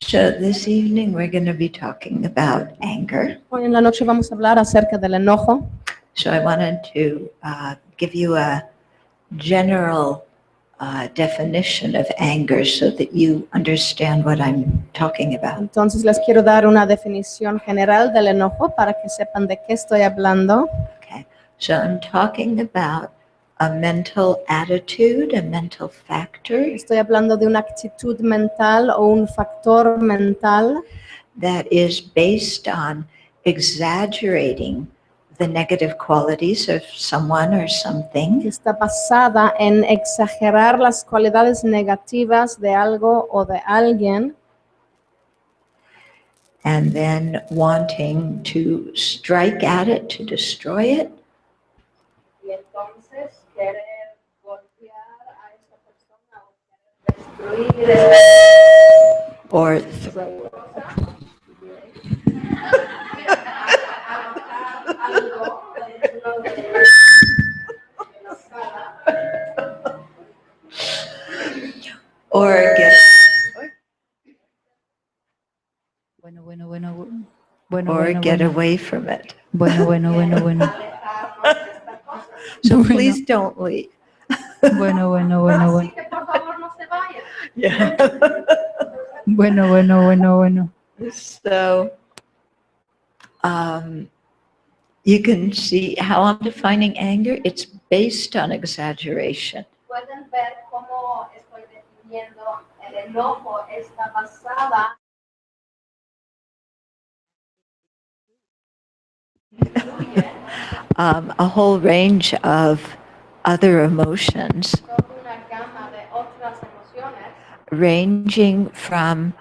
So this evening we're going to be talking about anger. Hoy en la noche vamos a hablar acerca del enojo. So I wanted to give you a general definition of anger so that you understand what I'm talking about. Entonces les quiero dar una definición general del enojo para que sepan de qué estoy hablando. Okay. So I'm talking about a mental attitude, a mental factor Estoy hablando de una actitud mental o un factor mental that is based on exaggerating the negative qualities of someone or something que está basada en exagerar las cualidades negativas de algo o de alguien and then wanting to strike at it, to destroy it, y entonces querer golpear a esa persona o querer destruir or throw it. Or get get away from it. So please don't leave. Así que por favor no se vayan. Yeah. Bueno. So you can see how I'm defining anger. It's based on exaggeration. Pueden ver cómo estoy definiendo el enojo está basada A whole range of other emotions, toda una gama de otras emociones, ranging from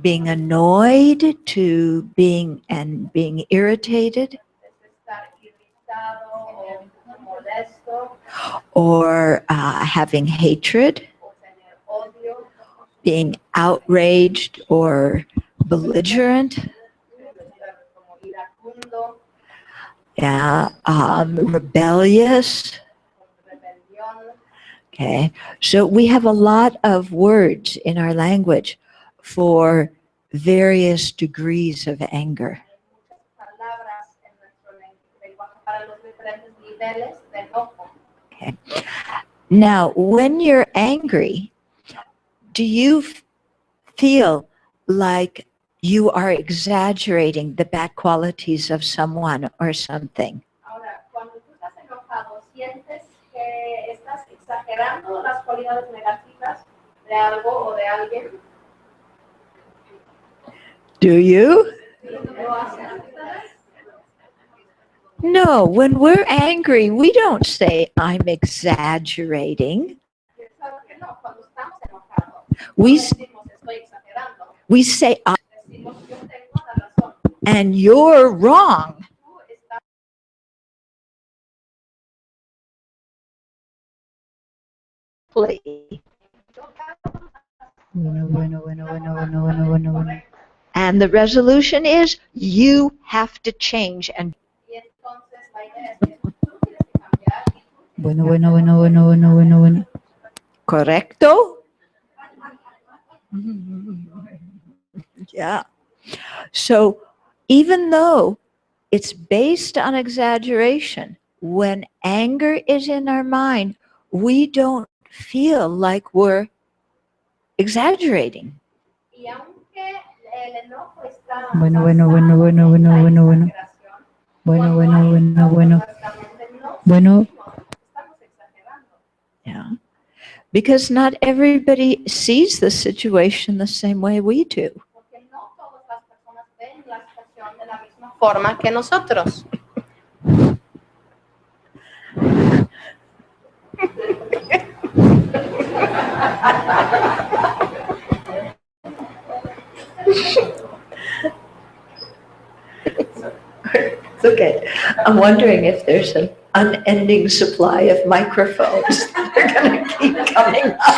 being annoyed to being irritated, desde estar irritado o molesto, or having hatred, o tener odio, being outraged or belligerent, estar como iracundo, rebellious. rebelión. Okay, so we have a lot of words in our language for various degrees of anger. Hay muchas palabras en nuestro lenguaje para los diferentes niveles de enojo. Okay. Now, when you're angry, do you feel like you are exaggerating the bad qualities of someone or something? Ahora, cuando tú estás enojado, ¿sientes que estás exagerando las cualidades negativas de algo o de alguien? Do you? ¿Lo hacen ustedes? No, when we're angry, we don't say, I'm exaggerating. ¿Sabes que no? Cuando estamos enojados, We, no decimos estoy exagerando, we say, decimos yo tengo la razón, and you're wrong. tú estás equivocado. Bueno. And the resolution is, you have to change. And Y entonces la idea es que tú tienes que cambiar y tú tienes que Bueno. correcto? Yeah. So even though it's based on exaggeration, when anger is in our mind, we don't feel like we're exaggerating. Y aunque el enojo está Bueno. basado en la exageración, cuando hay nuestra mente no estamos exagerando. Yeah. Because not everybody sees the situation the same way we do. Porque no todas las personas ven la situación de la misma forma que nosotros. It's okay. I'm wondering if there's an unending supply of microphones that are going to keep coming up.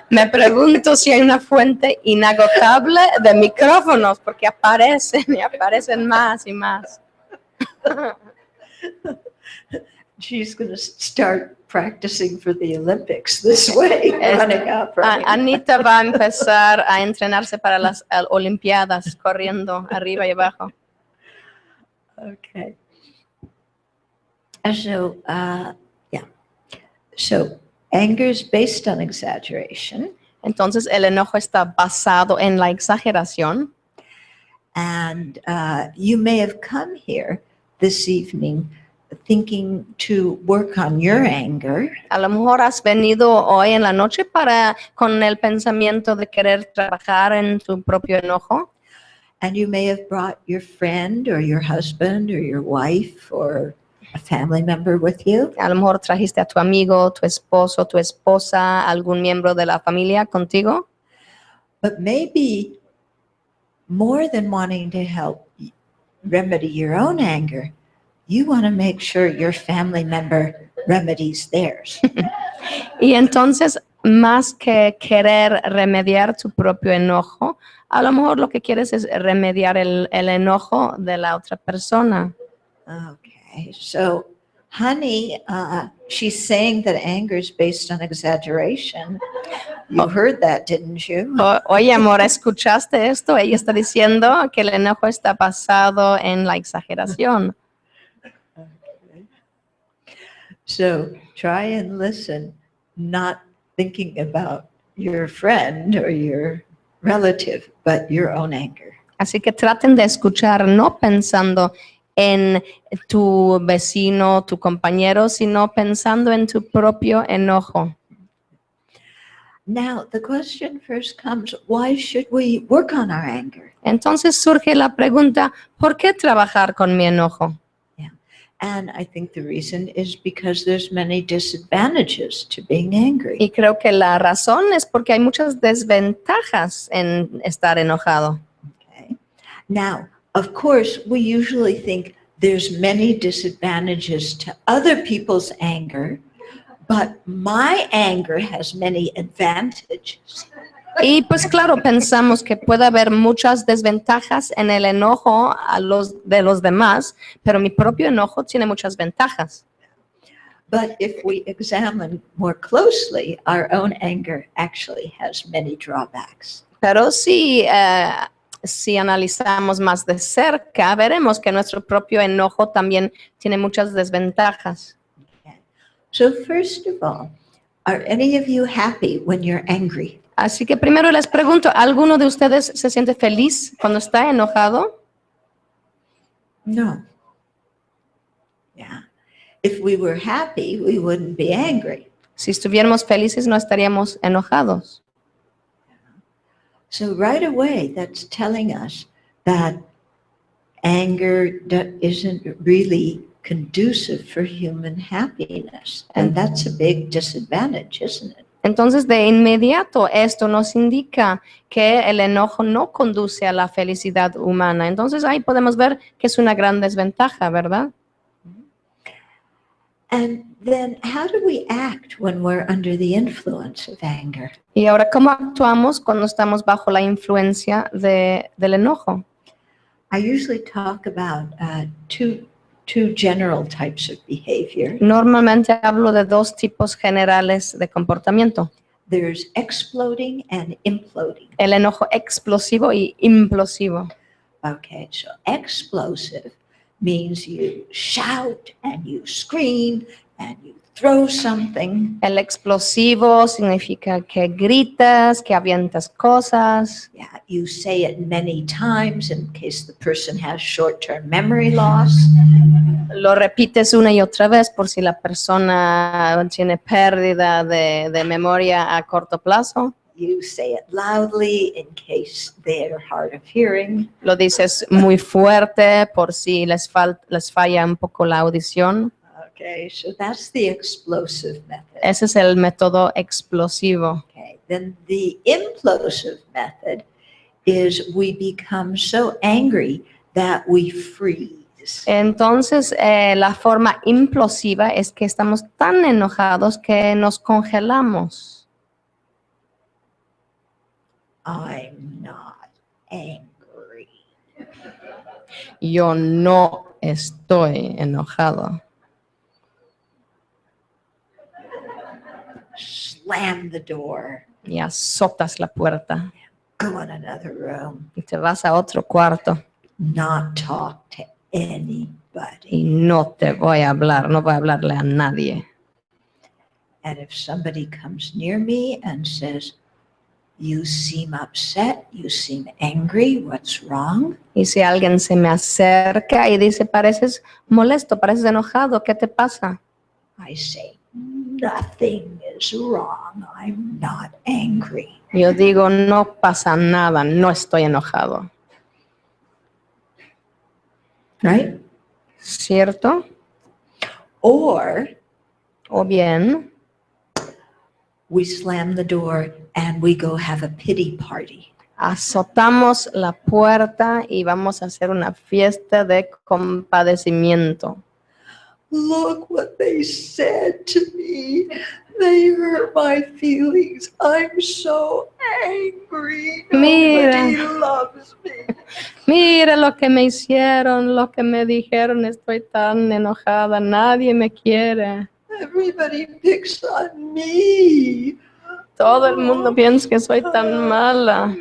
Me pregunto si hay una fuente inagotable de micrófonos, porque aparecen y aparecen más y más. She's going to start practicing for the Olympics this way, running up, running up. Anita va a empezar a entrenarse para las Olimpiadas, corriendo arriba y abajo. Okay. So, yeah. So, anger is based on exaggeration. Entonces el enojo está basado en la exageración. And you may have come here this evening thinking to work on your anger. A lo mejor has venido hoy en la noche con el pensamiento de querer trabajar en tu propio enojo. And you may have brought your friend or your husband or your wife or a family member with you. A lo mejor trajiste a tu amigo, tu esposo, tu esposa, algún miembro de la familia contigo. But maybe more than wanting to help remedy your own anger, you want to make sure your family member remedies theirs. Y entonces, más que querer remediar tu propio enojo, a lo mejor lo que quieres es remediar el enojo de la otra persona. Okay, so honey, she's saying that anger is based on exaggeration. You heard that, didn't you? Oye, amor, ¿escuchaste esto? Ella está diciendo que el enojo está basado en la exageración. Okay. So try and listen, not thinking about your friend or your relative, but your own anger. Así que traten de escuchar, no pensando en tu vecino, tu compañero, sino pensando en tu propio enojo. Now, the question first comes, why should we work on our anger? Entonces surge la pregunta, ¿por qué trabajar con mi enojo? And I think the reason is because there's many disadvantages to being angry. Y creo que la razón es porque hay muchas desventajas en estar enojado. Okay. Now, of course, we usually think there's many disadvantages to other people's anger, but my anger has many advantages. Y pues claro, pensamos que puede haber muchas desventajas en el enojo de los demás, pero mi propio enojo tiene muchas ventajas. But if we examine more closely, our own anger actually has many drawbacks. Pero si analizamos más de cerca, veremos que nuestro propio enojo también tiene muchas desventajas. Okay. So first of all, are any of you happy when you're angry? Así que primero les pregunto, ¿alguno de ustedes se siente feliz cuando está enojado? No. Yeah. If we were happy, we wouldn't be angry. Si estuviéramos felices, no estaríamos enojados. So right away, that's telling us that anger isn't really conducive for human happiness. And that's a big disadvantage, isn't it? Entonces, de inmediato, esto nos indica que el enojo no conduce a la felicidad humana. Entonces, ahí podemos ver que es una gran desventaja, ¿verdad? And then how do we act when we're under the influence of anger? Y ahora, ¿cómo actuamos cuando estamos bajo la influencia del enojo? I usually talk about two general types of behavior. Normalmente hablo de dos tipos generales de comportamiento. There's exploding and imploding. El enojo explosivo y implosivo. Okay, so explosive means you shout and you scream and you throw something. El explosivo significa que gritas, que avientas cosas. Yeah, you say it many times in case the person has short-term memory loss. Lo repites una y otra vez por si la persona tiene pérdida de memoria a corto plazo. You say it loudly in case they're hard of hearing. Lo dices muy fuerte por si les falla un poco la audición. Okay, so that's the explosive method. Ese es el método explosivo. Okay, then the implosive method is we become so angry that we freeze. Entonces, la forma implosiva es que estamos tan enojados que nos congelamos. I'm not angry. Yo no estoy enojado. slam the door, y azotas la puerta go in another room, y te vas a otro cuarto not talk to anybody. y no te voy a hablar, no voy a hablarle a nadie. And if somebody comes near me and says, you seem upset, you seem angry, what's wrong? Y si alguien se me acerca y dice, pareces molesto, pareces enojado, ¿qué te pasa? I say, nothing is wrong. I'm not angry. Yo digo, no pasa nada, no estoy enojado. Right? ¿Cierto? Or O bien, we slam the door and we go have a pity party. azotamos la puerta y vamos a hacer una fiesta de compadecimiento. Look what they said to me. They hurt my feelings. I'm so angry. Mira. Nobody loves me. Mira lo que me hicieron, lo que me dijeron, estoy tan enojada, nadie me quiere. Everybody picks on me. Todo el mundo piensa que soy tan mala.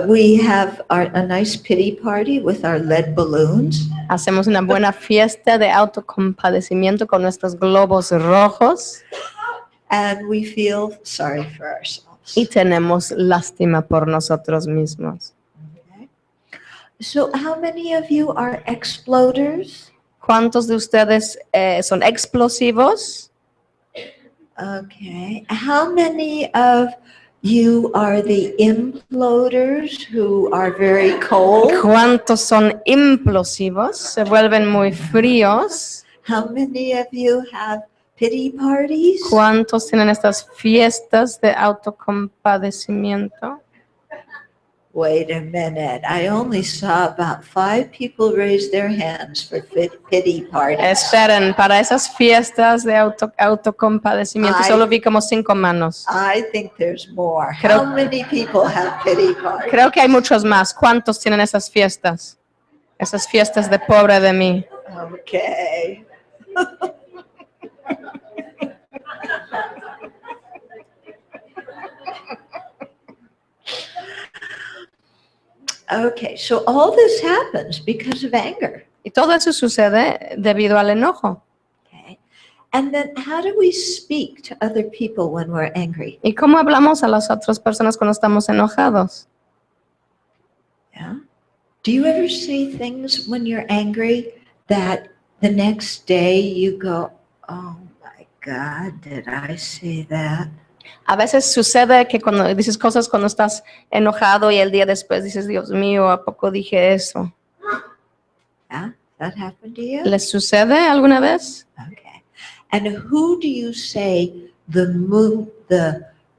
We have a nice pity party with our lead balloons. Hacemos una buena fiesta de autocompadecimiento con nuestros globos rojos And we feel sorry for ourselves. y tenemos lástima por nosotros mismos. Okay. So how many of you are exploders? ¿Cuántos de ustedes son explosivos? Okay. How many of you are the imploders who are very cold? ¿Cuántos son implosivos? Se vuelven muy fríos. How many of you have pity parties? ¿Cuántos tienen estas fiestas de autocompadecimiento? Wait a minute. I only saw about 5 people raise their hands for pity parties. Esperen, para esas fiestas de autocompadecimiento solo vi como 5 manos. I think there's more. Creo- How many people have pity parties? Creo que hay muchos más. ¿Cuántos tienen esas fiestas? Esas fiestas de pobre de mí. Okay. Okay, so all this happens because of anger. Y todo eso sucede debido al enojo. Okay. And then how do we speak to other people when we're angry? ¿Y cómo hablamos a las otras personas cuando estamos enojados? Yeah. Do you ever say things when you're angry that the next day you go, oh my God, did I say that? A veces sucede que cuando dices cosas cuando estás enojado y el día después dices, Dios mío, ¿a poco dije eso? Yeah, that happened to you? ¿Les sucede alguna vez? Okay. And who do you say the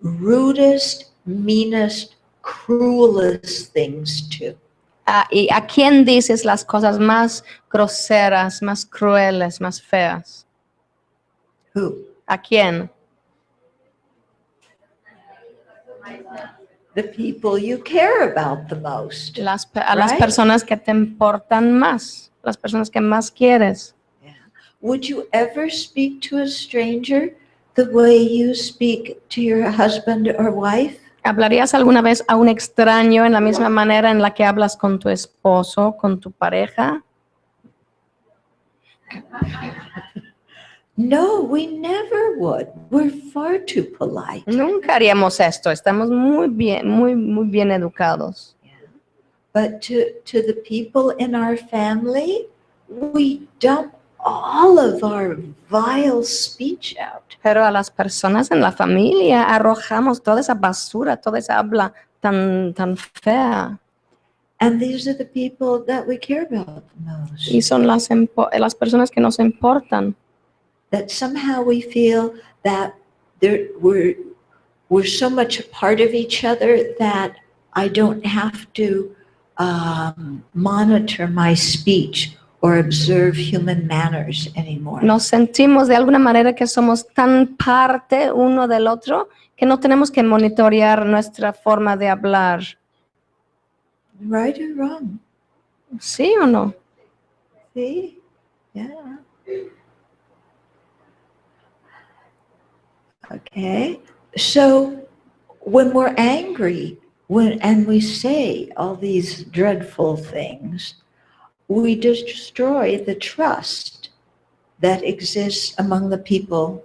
rudest, meanest, cruelest things to? ¿Y a quién dices las cosas más groseras, más crueles, más feas? Who? ¿A quién? The people you care about the most. A las Right. personas que te importan más, las personas que más quieres. Yeah. Would you ever speak to a stranger the way you speak to your husband or wife? ¿Hablarías alguna vez a un extraño en la misma manera en la que hablas con tu esposo, con tu pareja? No, we never would. We're far too polite. Nunca haríamos esto. Estamos muy bien educados. But to the people in our family, we dump all of our vile speech out. Pero a las personas en la familia arrojamos toda esa basura, toda esa habla tan fea. And these are the people that we care about the most. Y son las personas que nos importan. That somehow we feel that we're so much a part of each other that I don't have to monitor my speech or observe human manners anymore. Nos sentimos de alguna manera que somos tan parte uno del otro que no tenemos que monitorear nuestra forma de hablar. Right or wrong? ¿Sí o no? See? Yeah. Okay. So when we're angry, and we say all these dreadful things, we destroy the trust that exists among the people,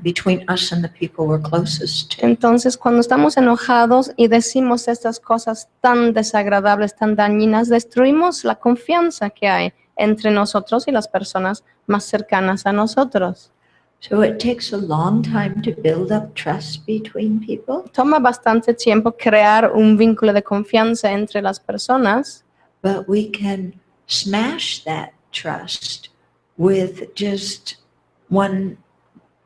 between us and the people we're closest to. Entonces, cuando estamos enojados y decimos estas cosas tan desagradables, tan dañinas, destruimos la confianza que hay entre nosotros y las personas más cercanas a nosotros. So it takes a long time to build up trust between people, Toma bastante tiempo crear un vínculo de confianza entre las personas, but we can smash that trust with just one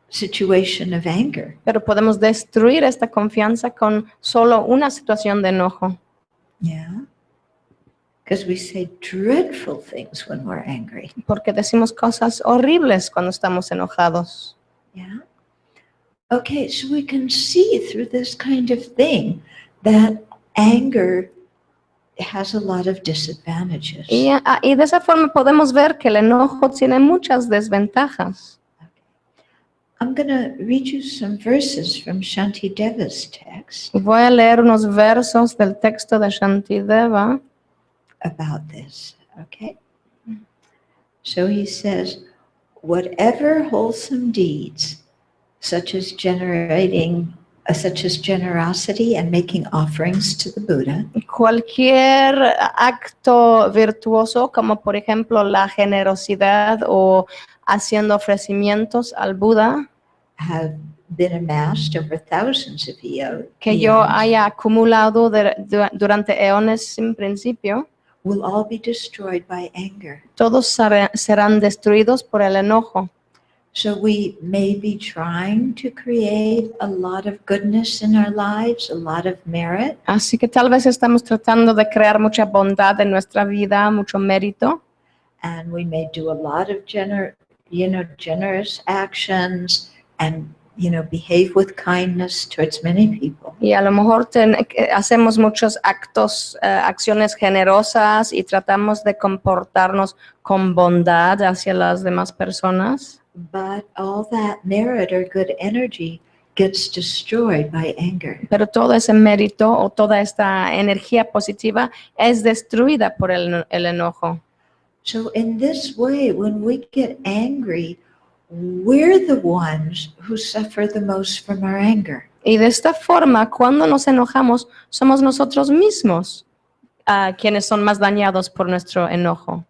situation of anger. pero podemos destruir esta confianza con solo una situación de enojo. Yeah. Because we say dreadful things when we're angry. Porque decimos cosas horribles cuando estamos enojados. Yeah. Okay, so we can see through this kind of thing that anger has a lot of disadvantages. Y de esa forma podemos ver que el enojo tiene muchas desventajas. I'm going to read you some verses from Shantideva's text Voy a leer unos versos del texto de Shantideva about this, okay? So he says, whatever wholesome deeds, such as generosity and making offerings to the Buddha, Cualquier acto virtuoso, como por ejemplo la generosidad o haciendo ofrecimientos al Buda, have been amassed over thousands of que yo eons, haya acumulado durante eones sin principio, will all be destroyed by anger. todos serán destruidos por el enojo. So we may be trying to create a lot of goodness in our lives, a lot of merit, Así que tal vez estamos tratando de crear mucha bondad en nuestra vida, mucho mérito, and we may do a lot of generous actions and behave with kindness towards many people. y a lo mejor hacemos muchos actos, acciones generosas y tratamos de comportarnos con bondad hacia las demás personas. But all that merit or good energy gets destroyed by anger. Pero todo ese mérito o toda esta energía positiva es destruida por el enojo. So in this way, when we get angry, we're the ones who suffer the most from our anger. Y de esta forma, cuando nos enojamos, somos nosotros mismos quienes son más dañados por nuestro enojo.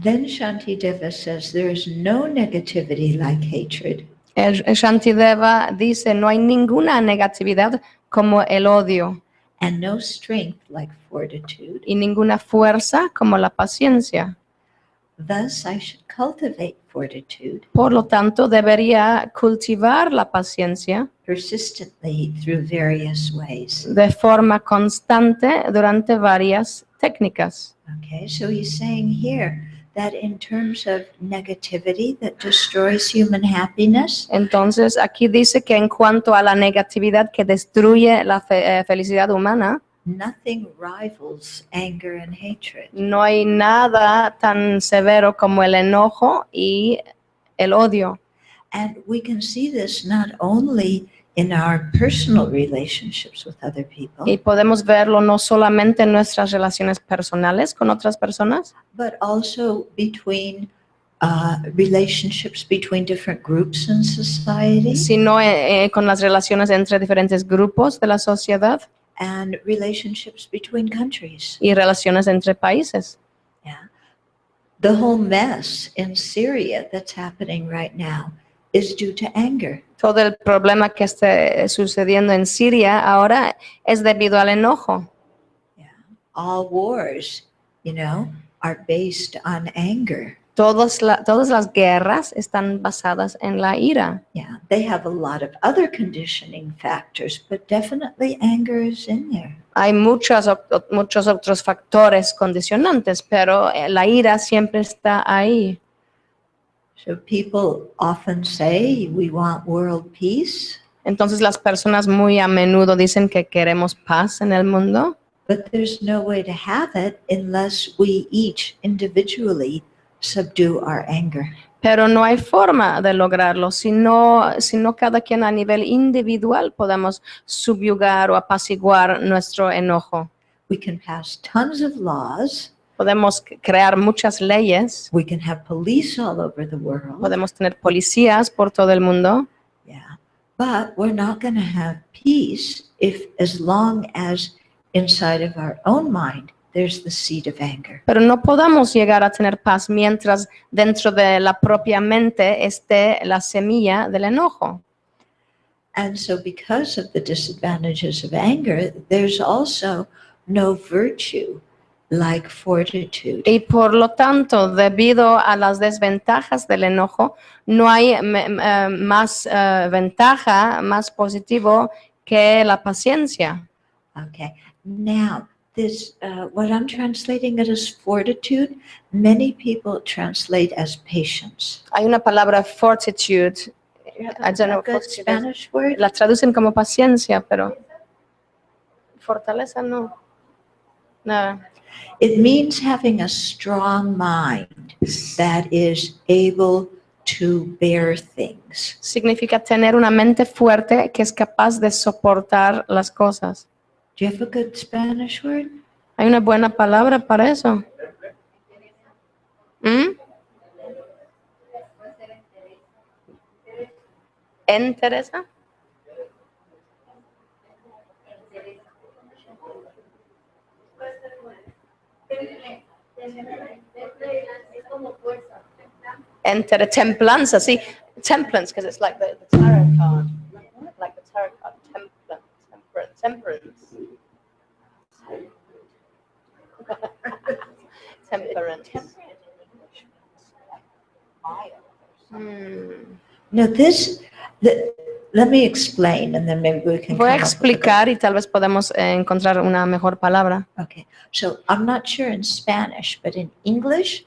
Then Shantideva says there is no negativity like hatred. El Shantideva dice, no hay ninguna negatividad como el odio And no strength like fortitude. y ninguna fuerza como la paciencia. Thus I should cultivate fortitude Por lo tanto, debería cultivar la paciencia persistently through various ways. de forma constante durante varias técnicas. Okay, so he's saying here that in terms of negativity that destroys human happiness, Entonces, aquí dice que en cuanto a la negatividad que destruye la felicidad humana, nothing rivals anger and hatred. no hay nada tan severo como el enojo y el odio. And we can see this not only in our personal relationships with other people, Y podemos verlo no solamente en nuestras relaciones personales con otras personas, but also between relationships between different groups in society sino con las relaciones entre diferentes grupos de la sociedad and relationships between countries. y relaciones entre países. Yeah. The whole mess in Syria that's happening right now is due to anger. Todo el problema que está sucediendo en Siria ahora es debido al enojo. Yeah. All wars, are based on anger. Todas las guerras están basadas en la ira. Yeah, they have a lot of other conditioning factors, but definitely anger is in there. Hay muchos otros factores condicionantes, pero la ira siempre está ahí. So people often say we want world peace, Entonces las personas muy a menudo dicen que queremos paz en el mundo, But there's no way to have it unless we each individually subdue our anger. Pero no hay forma de lograrlo si no cada quien a nivel individual podemos subyugar o apaciguar nuestro enojo. We can pass tons of laws. Podemos crear muchas leyes, We can have police all over the world. podemos tener policías por todo el mundo, Yeah. But we're not going to have peace as long as inside of our own mind there's the seed of anger. pero no podamos llegar a tener paz mientras dentro de la propia mente esté la semilla del enojo. And so because of the disadvantages of anger, there's also no virtue like fortitude. Y por lo tanto, debido a las desventajas del enojo, no hay más ventaja, más positivo que la paciencia. Okay. Now, this, what I'm translating it as fortitude, many people translate as patience. Hay una palabra fortitude, I don't know, A good Spanish word? la traducen como paciencia, pero fortaleza no. No. It means having a strong mind that is able to bear things. Significa tener una mente fuerte que es capaz de soportar las cosas. Do you have a good Spanish word? ¿Hay una buena palabra para eso? ¿Mm? ¿Entereza? Es como fuerza. Templanza, sí. Temperance, because it's like the tarot card. Like the tarot card. Temperance. Temperance. Now let me explain and then maybe we can Voy a come up with a explicar y tal vez podemos encontrar una mejor palabra. Okay, so I'm not sure in Spanish, but in English,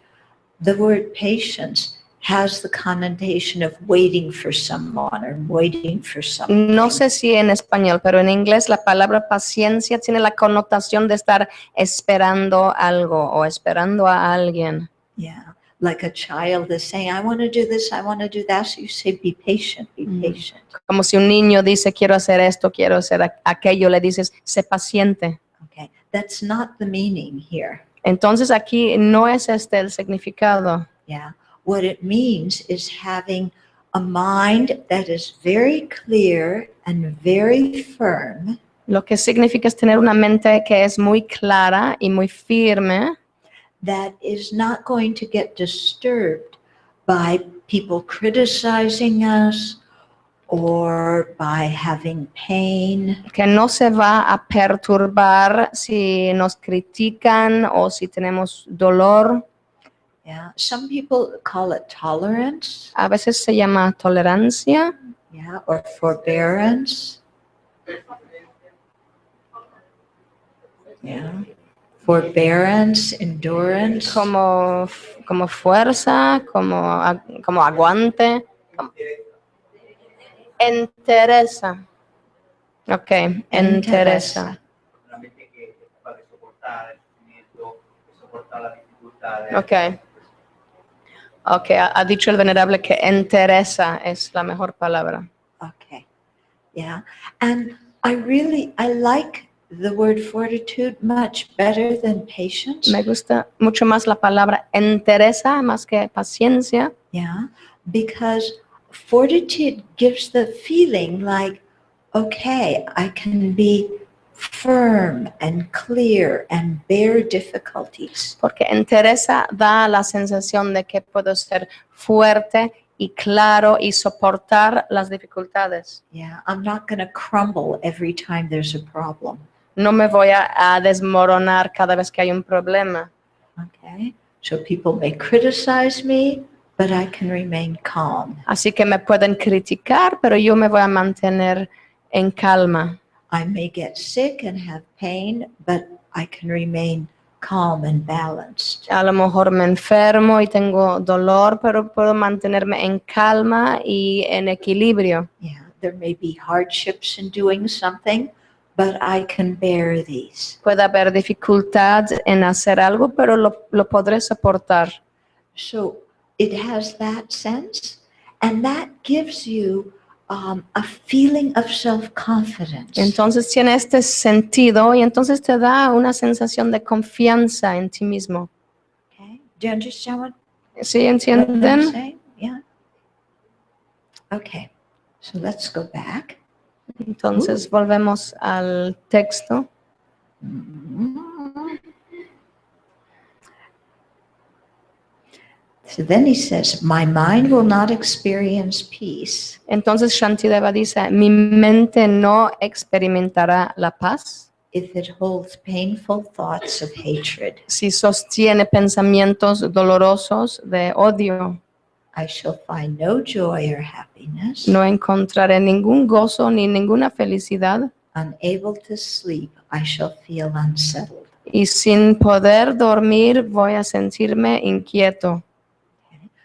the word patience has the connotation of waiting for someone or waiting for something. No sé si en español, pero en inglés la palabra paciencia tiene la connotación de estar esperando algo o esperando a alguien. Yeah, like a child is saying, I want to do this, I want to do that. So you say, be patient, be patient. Como si un niño dice, quiero hacer esto, quiero hacer aquello, le dices, sé paciente. Okay, that's not the meaning here. Entonces aquí no es este el significado. Yeah, what it means is having a mind that is very clear and very firm. Lo que significa es tener una mente que es muy clara y muy firme, That is not going to get disturbed by people criticizing us or by having pain. que no se va a perturbar si nos critican o si tenemos dolor. Yeah, some people call it tolerance, A veces se llama tolerancia yeah, or forbearance. Yeah, forbearance, endurance. como fuerza, como aguante. Entereza. Ok, entereza. Una mente que es capaz de soportar el sufrimiento, de soportar las dificultades. Ok. Ok, ha dicho el venerable que entereza es la mejor palabra. Okay, yeah, and I like the word fortitude much better than patience. Me gusta mucho más la palabra entereza más que paciencia, Yeah, because fortitude gives the feeling like, okay, I can be firm and clear and bear difficulties. porque entereza da la sensación de que puedo ser fuerte y claro y soportar las dificultades. Yeah, I'm not going to crumble every time there's a problem. No me voy a desmoronar cada vez que hay un problema. Okay, so people may criticize me, but I can remain calm. Así que me pueden criticar, pero yo me voy a mantener en calma. I may get sick and have pain, but I can remain calm and balanced. A lo mejor me enfermo y tengo dolor, pero puedo mantenerme en calma y en equilibrio. Yeah, there may be hardships in doing something, but I can bear these. Puede haber dificultad en hacer algo, pero lo podré soportar. So it has that sense, and that gives you a feeling of self-confidence. Entonces tiene este sentido y entonces te da una sensación de confianza en ti mismo. Okay? Do you understand what ¿Sí I'm entienden? saying? Yeah. Okay. So let's go back. Entonces volvemos al texto. So then he says, my mind will not experience peace Entonces Shantideva dice, mi mente no experimentará la paz if it holds painful thoughts of hatred. si sostiene pensamientos dolorosos de odio. I shall find no joy or happiness. No encontraré ningún gozo ni ninguna felicidad Unable to sleep, I shall feel unsettled. y sin poder dormir voy a sentirme inquieto.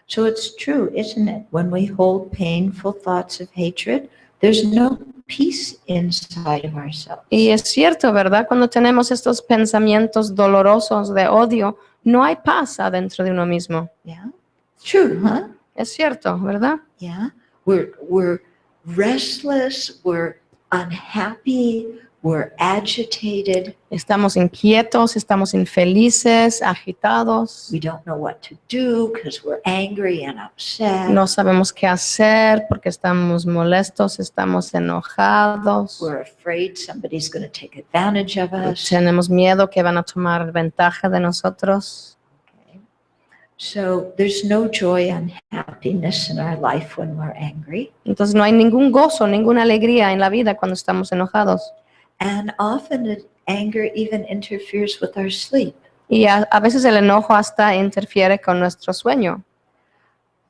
So it's true, isn't it? When we hold painful thoughts of hatred, there's no peace inside of ourselves. Y es cierto, ¿verdad? Cuando tenemos estos pensamientos dolorosos de odio, no hay paz adentro de uno mismo. Yeah? It's true, huh? Es cierto, ¿verdad? Yeah? We're restless, we're unhappy, we're agitated. Estamos inquietos, estamos infelices, agitados. We don't know what to do because we're angry and upset. No sabemos qué hacer porque estamos molestos, estamos enojados. We're afraid somebody's going to take advantage of us. Tenemos miedo que van a tomar ventaja de nosotros. Okay. So there's no joy and happiness in our life when we're angry. Entonces no hay ningún gozo, ninguna alegría en la vida cuando estamos enojados. And often anger even interferes with our sleep. Y a veces el enojo hasta interfiere con nuestro sueño.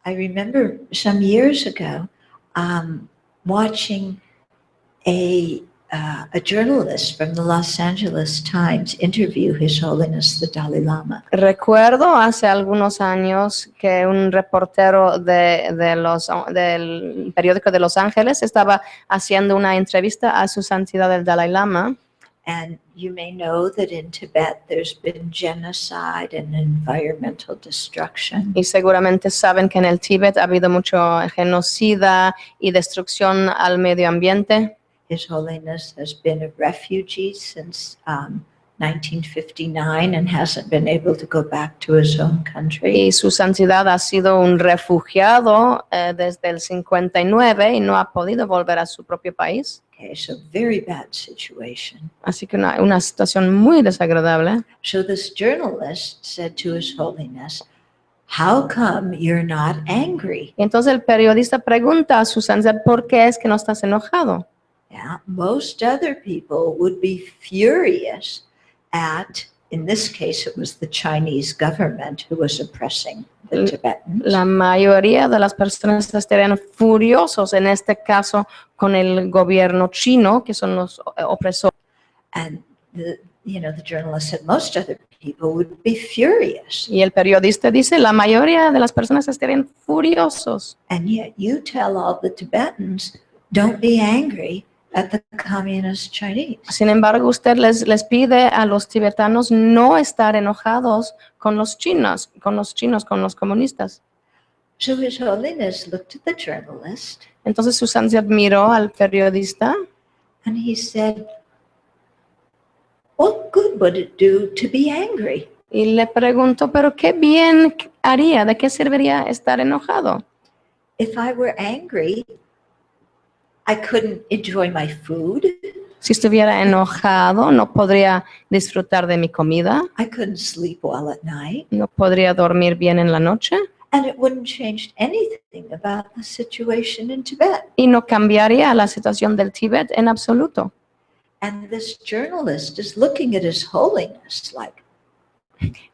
I remember some years ago watching a journalist from the Los Angeles Times interview His Holiness the Dalai Lama. Recuerdo hace algunos años que un reportero del periódico de Los Ángeles estaba haciendo una entrevista a su santidad el Dalai Lama. And you may know that in Tibet there's been genocide and environmental destruction. Y seguramente saben que en el Tíbet ha habido mucho genocida y destrucción al medio ambiente. His Holiness has been a refugee since 1959 and hasn't been able to go back to his own country. Y su santidad ha sido un refugiado desde el 59 y no ha podido volver a su propio país. Okay, so very bad situation. Así que una situación muy desagradable. So this journalist said to His Holiness, how come you're not angry? Y entonces el periodista pregunta a su santidad, ¿por qué es que no estás enojado? Yeah, most other people would be furious at, in this case, it was the Chinese government who was oppressing the Tibetans. La mayoría de las personas estarían furiosos, en este caso, con el gobierno chino, que son los opresores. And the journalist said most other people would be furious. Y el periodista dice, la mayoría de las personas estarían furiosos. And yet you tell all the Tibetans, don't be angry at the communist Chinese. Sin embargo, usted les pide a los tibetanos no estar enojados con los chinos, con los comunistas. So His Holiness looked at the journalist Entonces su santidad miró al periodista and he said, what good would it do to be angry? y le preguntó, pero ¿qué bien haría? ¿De qué serviría estar enojado? If I were angry, I couldn't enjoy my food. Si estuviera enojado, no podría disfrutar de mi comida, I couldn't sleep well at night. no podría dormir bien en la noche And it wouldn't change anything about the situation in Tibet. y no cambiaría la situación del Tíbet en absoluto. And this journalist is looking at His Holiness like,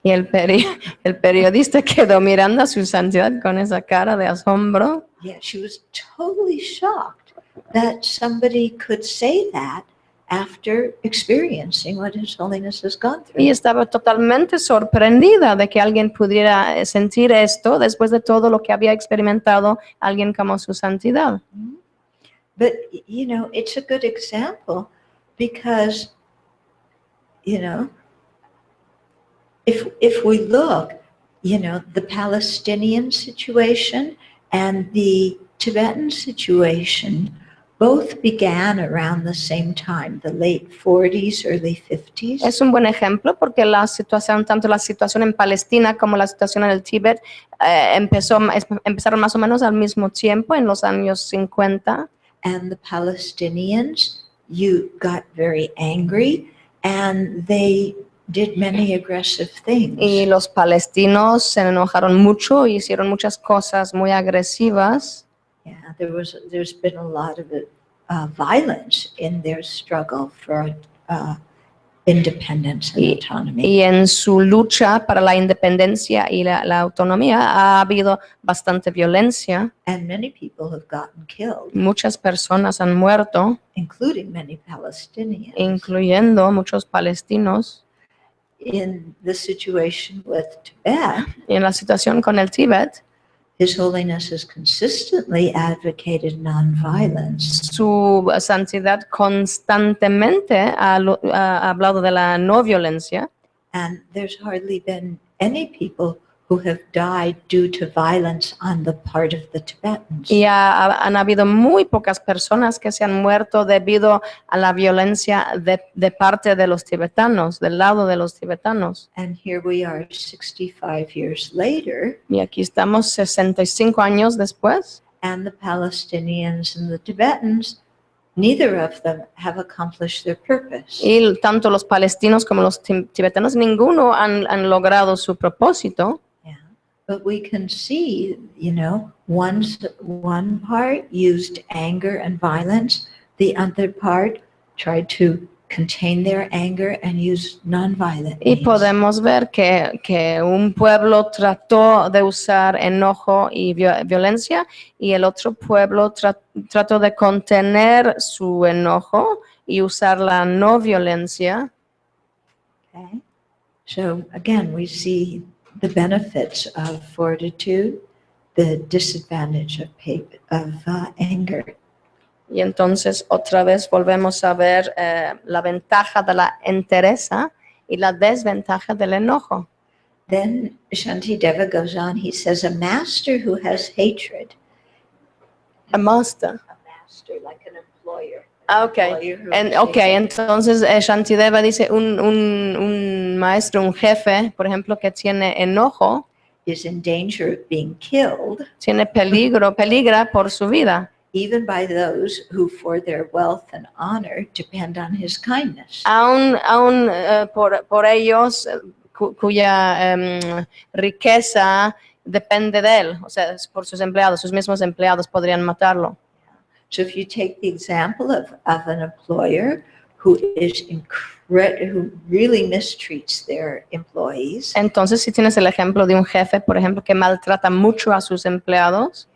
Y el periodista quedó mirando a su santidad con esa cara de asombro. yeah, she was totally shocked that somebody could say that after experiencing what His Holiness has gone Y through. estaba totalmente sorprendida de que alguien pudiera sentir esto después de todo lo que había experimentado alguien como su santidad. But, it's a good example because, you know, if we look, you know, the Palestinian situation and the Tibetan situation both began around the same time, the late 40s, early 50s. Es un buen ejemplo porque la situación, tanto la situación en Palestina como la situación en el Tíbet empezaron más o menos al mismo tiempo, en los años 50. And the Palestinians, you got very angry and they did many aggressive things. Y los palestinos se enojaron mucho y hicieron muchas cosas muy agresivas. Yeah, there's been a lot of violence in their struggle for independence and autonomy. Y en su lucha para la independencia y la autonomía ha habido bastante violencia. And many people have gotten killed, Muchas personas han muerto, including many Palestinians. incluyendo muchos palestinos. In the situation with Tibet, Y en la situación con el Tíbet, His Holiness has consistently advocated nonviolence. su santidad constantemente ha hablado de la no violencia. And there's hardly been any people who have died due to violence on the part of the Tibetans. Y han habido muy pocas personas que se han muerto debido a la violencia de parte de los tibetanos, del lado de los tibetanos. And here we are 65 years later, Y aquí estamos 65 años después. and the Palestinians and the Tibetans, neither of them have accomplished their purpose. Y tanto los palestinos como los tibetanos, ninguno han logrado su propósito. Yeah. But we can see, you know, one part used anger and violence, the other part tried to contain their anger and use nonviolent Y means. podemos ver que un pueblo trató de usar enojo y violencia y el otro pueblo trató de contener su enojo y usar la no violencia. Okay. So again, we see the benefits of fortitude, the disadvantage of anger. Y entonces otra vez volvemos a ver la ventaja de la entereza y la desventaja del enojo. Then Shantideva goes on, he says, a master who has hatred, A master. a master like an employer. Okay. Entonces Shantideva dice un maestro, un jefe, por ejemplo, que tiene enojo, Is in danger of being killed, tiene peligra por su vida. even by those who for their wealth and honor depend on his kindness. Aún por ellos cuya riqueza depende de él, o sea, por sus empleados, sus mismos empleados podrían matarlo. So if you take the example of an employer who is who really mistreats their employees, Entonces, si tienes el ejemplo de un jefe, por ejemplo, que maltrata mucho a sus empleados,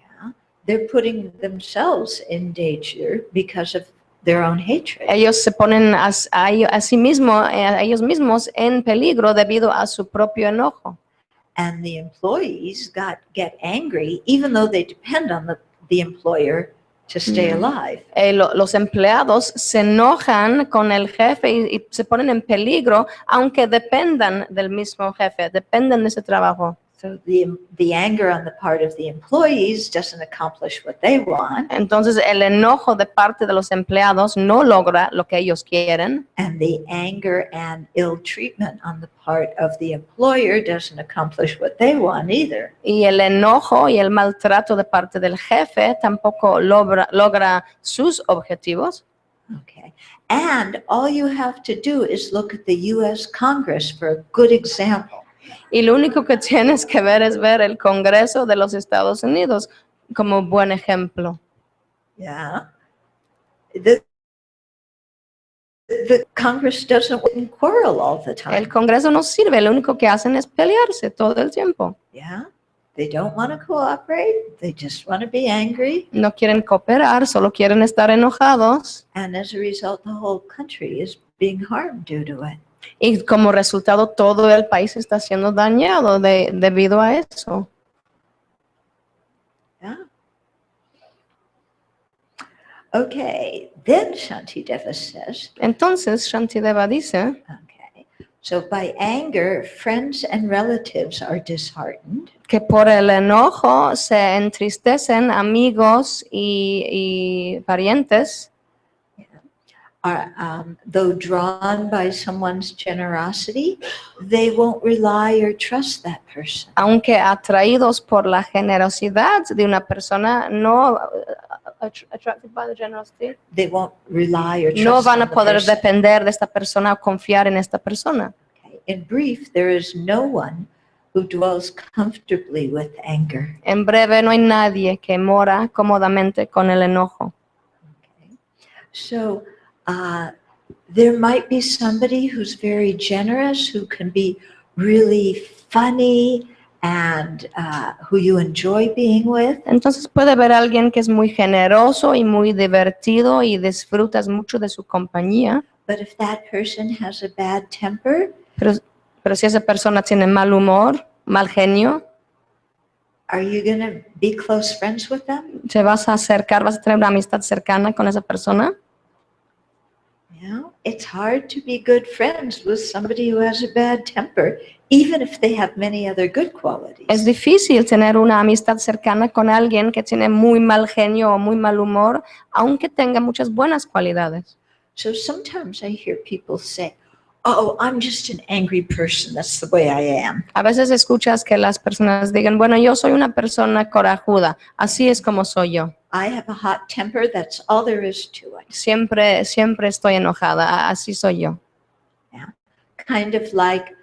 they're putting themselves in danger because of their own hatred. ellos se ponen a ellos mismos en peligro debido a su propio enojo. And the employees get angry, even though they depend on the employer to stay alive. Los empleados se enojan con el jefe y se ponen en peligro, aunque dependan del mismo jefe, dependen de ese trabajo. So the anger on the part of the employees doesn't accomplish what they want, Entonces, el enojo de parte de los empleados no logra lo que ellos quieren. and the anger and ill treatment on the part of the employer doesn't accomplish what they want either. Y el enojo y el maltrato de parte del jefe tampoco logra sus objetivos. Okay. And all you have to do is look at the US Congress for a good example. Y lo único que tienes que ver es ver el Congreso de los Estados Unidos como buen ejemplo. Yeah. The Congress doesn't quarrel all the time. El Congreso no sirve, lo único que hacen es pelearse todo el tiempo. Yeah. They don't want to cooperate. They just want to be angry. No quieren cooperar, solo quieren estar enojados. And as a result, the whole country is being harmed due to it. Y como resultado, todo el país está siendo dañado debido a eso. Yeah. Okay, then Shantideva says, Entonces, Shantideva dice okay, so by anger, friends and relatives are disheartened. que por el enojo se entristecen amigos y parientes, Are, though drawn by someone's generosity, they won't rely or trust that person. aunque atraídos por la generosidad de una persona, no attracted by the generosity, They won't rely or trust no van a on the poder person. depender de esta persona o confiar en esta persona. Okay. In brief, there is no one who dwells comfortably with anger. En breve, no hay nadie que mora cómodamente con el enojo. Okay. So there might be somebody who's very generous, who can be really funny and who you enjoy being with. Entonces puede haber alguien que es muy generoso y muy divertido y disfrutas mucho de su compañía, But if that person has a bad temper, pero si esa persona tiene mal humor, mal genio, are you going to be close friends with them? ¿te vas a acercar, vas a tener una amistad cercana con esa persona? You know, it's hard to be good friends with somebody who has a bad temper, even if they have many other good qualities. Es difícil tener una amistad cercana con alguien que tiene muy mal genio o muy mal humor, aunque tenga muchas buenas cualidades. So sometimes I hear people say, oh, I'm just an angry person. That's the way I am. A veces escuchas que las personas digan, bueno, yo soy una persona corajuda, así es como soy yo. I have a hot temper. That's all there is to it. Siempre estoy enojada, así soy yo. Kind of like,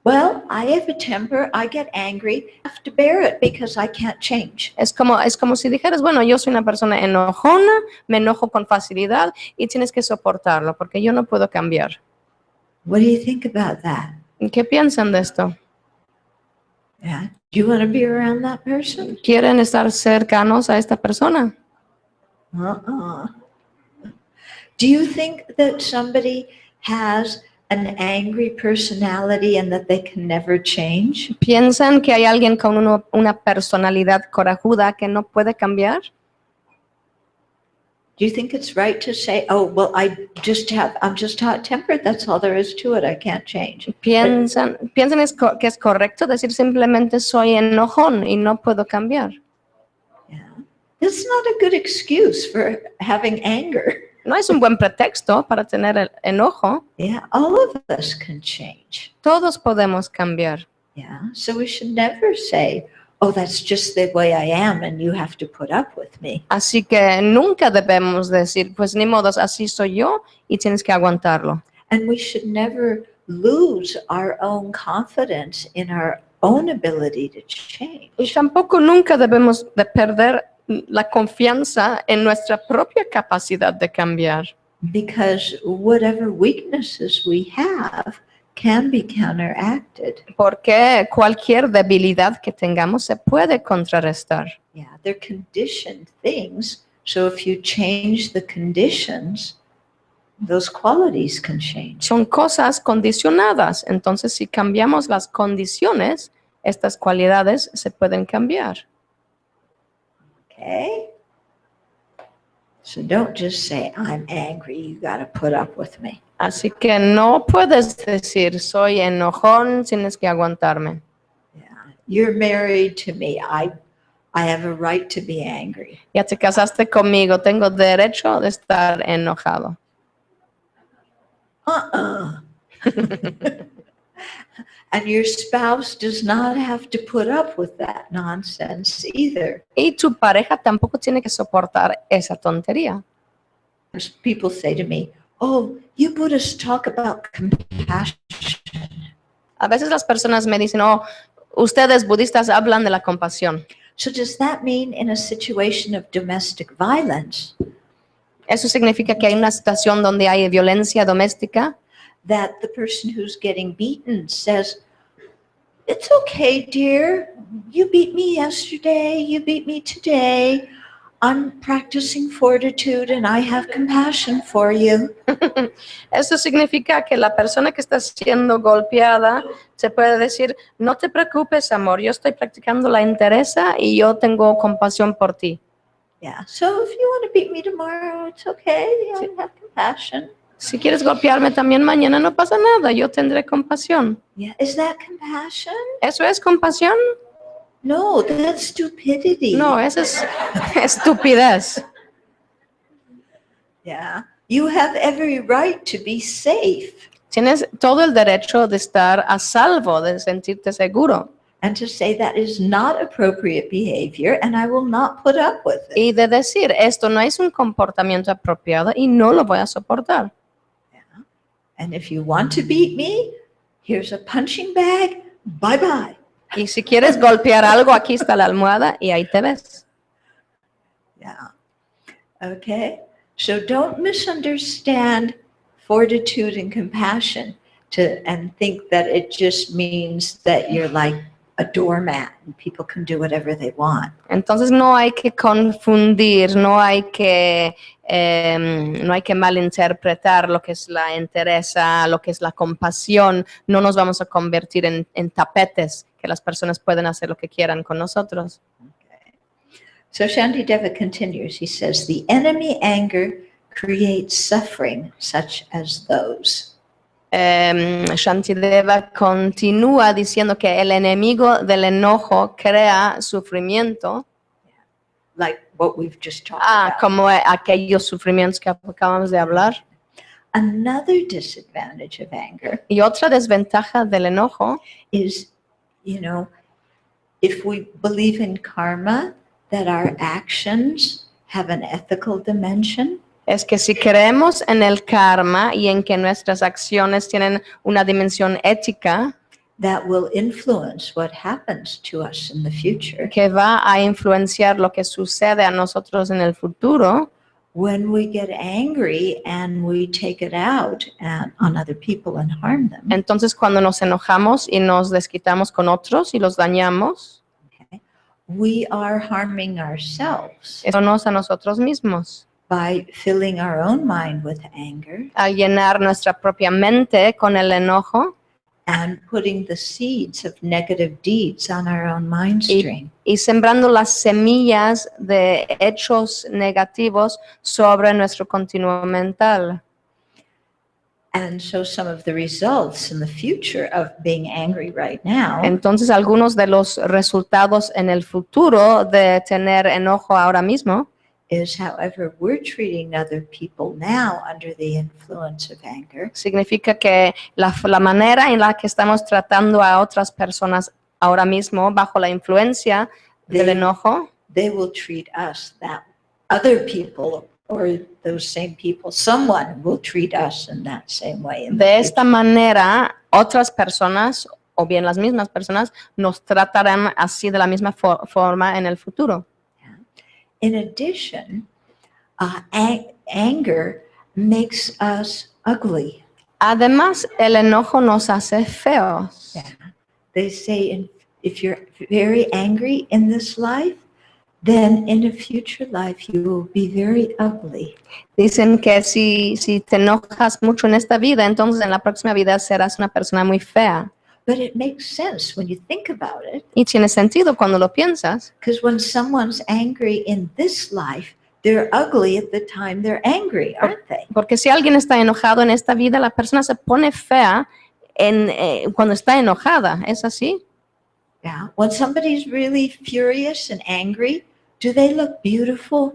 well, I have a temper. I get angry. I have to bear it because I can't change. Es como si dijeras, bueno, yo soy una persona enojona, me enojo con facilidad y tienes que soportarlo porque yo no puedo cambiar. What do you think about that? ¿Qué piensan de esto? Yeah. Do you want to be around that person? ¿Quieren estar cercanos a esta persona? Uh-uh. Do you think that somebody has an angry personality and that they can never change? ¿Piensan que hay alguien con una personalidad corajuda que no puede cambiar? Do you think it's right to say, oh, well, I'm just hot-tempered. That's all there is to it. I can't change. ¿Piensan que es correcto decir simplemente soy enojón y no puedo cambiar? Yeah. That's not a good excuse for having anger. No es un buen pretexto para tener el enojo. Yeah, all of us can change. Todos podemos cambiar. Yeah, so we should never say, oh, that's just the way I am and you have to put up with me. Así que nunca debemos decir, pues ni modos, así soy yo y tienes que aguantarlo. And we should never lose our own confidence in our own ability to change. Y tampoco nunca debemos de perder la confianza en nuestra propia capacidad de cambiar. Because whatever weaknesses we have can be counteracted. Porque cualquier debilidad que tengamos se puede contrarrestar. Yeah, they're conditioned things. So if you change the conditions, those qualities can change. Son cosas condicionadas. Entonces, si cambiamos las condiciones, estas cualidades se pueden cambiar. Okay? So don't just say, I'm angry, you got to put up with me. Así que no puedes decir, soy enojón, tienes que aguantarme. Yeah. You're married to me. I have a right to be angry. Ya te casaste conmigo, tengo derecho de estar enojado. And your spouse does not have to put up with that nonsense either. Y tu pareja tampoco tiene que soportar esa tontería. People say to me, oh, you Buddhists talk about compassion. A veces las personas me dicen, oh, ustedes budistas hablan de la compasión. So does that mean in a situation of domestic violence ¿Eso significa que hay una situación donde hay violencia doméstica? that the person who's getting beaten says, it's okay, dear. You beat me yesterday. You beat me today. I'm practicing fortitude and I have compassion for you. Eso significa que la persona que está siendo golpeada se puede decir, no te preocupes, amor, yo estoy practicando la entereza y yo tengo compasión por ti. Yeah. So if you want to beat me tomorrow, it's okay. Yeah, have compassion. Si quieres golpearme también mañana, no pasa nada, yo tendré compasión. Yeah. Is that compassion? ¿Eso es compasión? No, that's stupidity. No, eso es estupidez. Yeah. You have every right to be safe Tienes todo el derecho de estar a salvo, de sentirte seguro and to say that is not appropriate behavior and I will not put up with it. y de decir, esto no es un comportamiento apropiado y no lo voy a soportar. Yeah. And if you want to beat me, here's a punching bag. Bye bye. Y si quieres golpear algo, aquí está la almohada y ahí te ves. Yeah. Okay. So don't misunderstand fortitude and compassion and think that it just means that you're like a doormat and people can do whatever they want. Entonces no hay que confundir, no hay que malinterpretar lo que es la entereza, lo que es la compasión. No nos vamos a convertir en tapetes que las personas pueden hacer lo que quieran con nosotros. So Shantideva continues. He says, the enemy anger creates suffering such as those. Shantideva continúa diciendo que el enemigo del enojo crea sufrimiento. Like what we've just talked about. Como aquellos sufrimientos que acabamos de hablar. Another disadvantage of anger Y otra desventaja del enojo is, if we believe in karma, that our actions have an ethical dimension. Es que si creemos en el karma y en que nuestras acciones tienen una dimensión ética, that will influence what happens to us in the future. Que va a influenciar lo que sucede a nosotros en el futuro. When we get angry and we take it out on other people and harm them. Entonces, cuando nos enojamos y nos desquitamos con otros y los dañamos, we are harming ourselves. Eso nos a nosotros mismos. By filling our own mind with anger. Al llenar nuestra propia mente con el enojo. And putting the seeds of negative deeds on our own mind stream. Y sembrando las semillas de hechos negativos sobre nuestro continuo mental. And so some of the results in the future of being angry right now. Entonces algunos de los resultados en el futuro de tener enojo ahora mismo. Is however we're treating other people now under the influence of anger. Significa que la manera en la que estamos tratando a otras personas ahora mismo bajo la influencia del enojo. They will treat us, that other people or those same people, someone will treat us in that same way. De esta manera, otras personas o bien las mismas personas nos tratarán así de la misma forma en el futuro. In addition, anger makes us ugly. Además, el enojo nos hace feos. Yeah. They say if you're very angry in this life, then in a future life you will be very ugly. Dicen que si te enojas mucho en esta vida, entonces en la próxima vida serás una persona muy fea. But it makes sense when you think about it. Y tiene sentido cuando lo piensas. Because when someone's angry in this life, they're ugly at the time they're angry, aren't they? Porque si alguien está enojado en esta vida, la persona se pone fea cuando está enojada. ¿Es así? Yeah. When somebody's really furious and angry, do they look beautiful?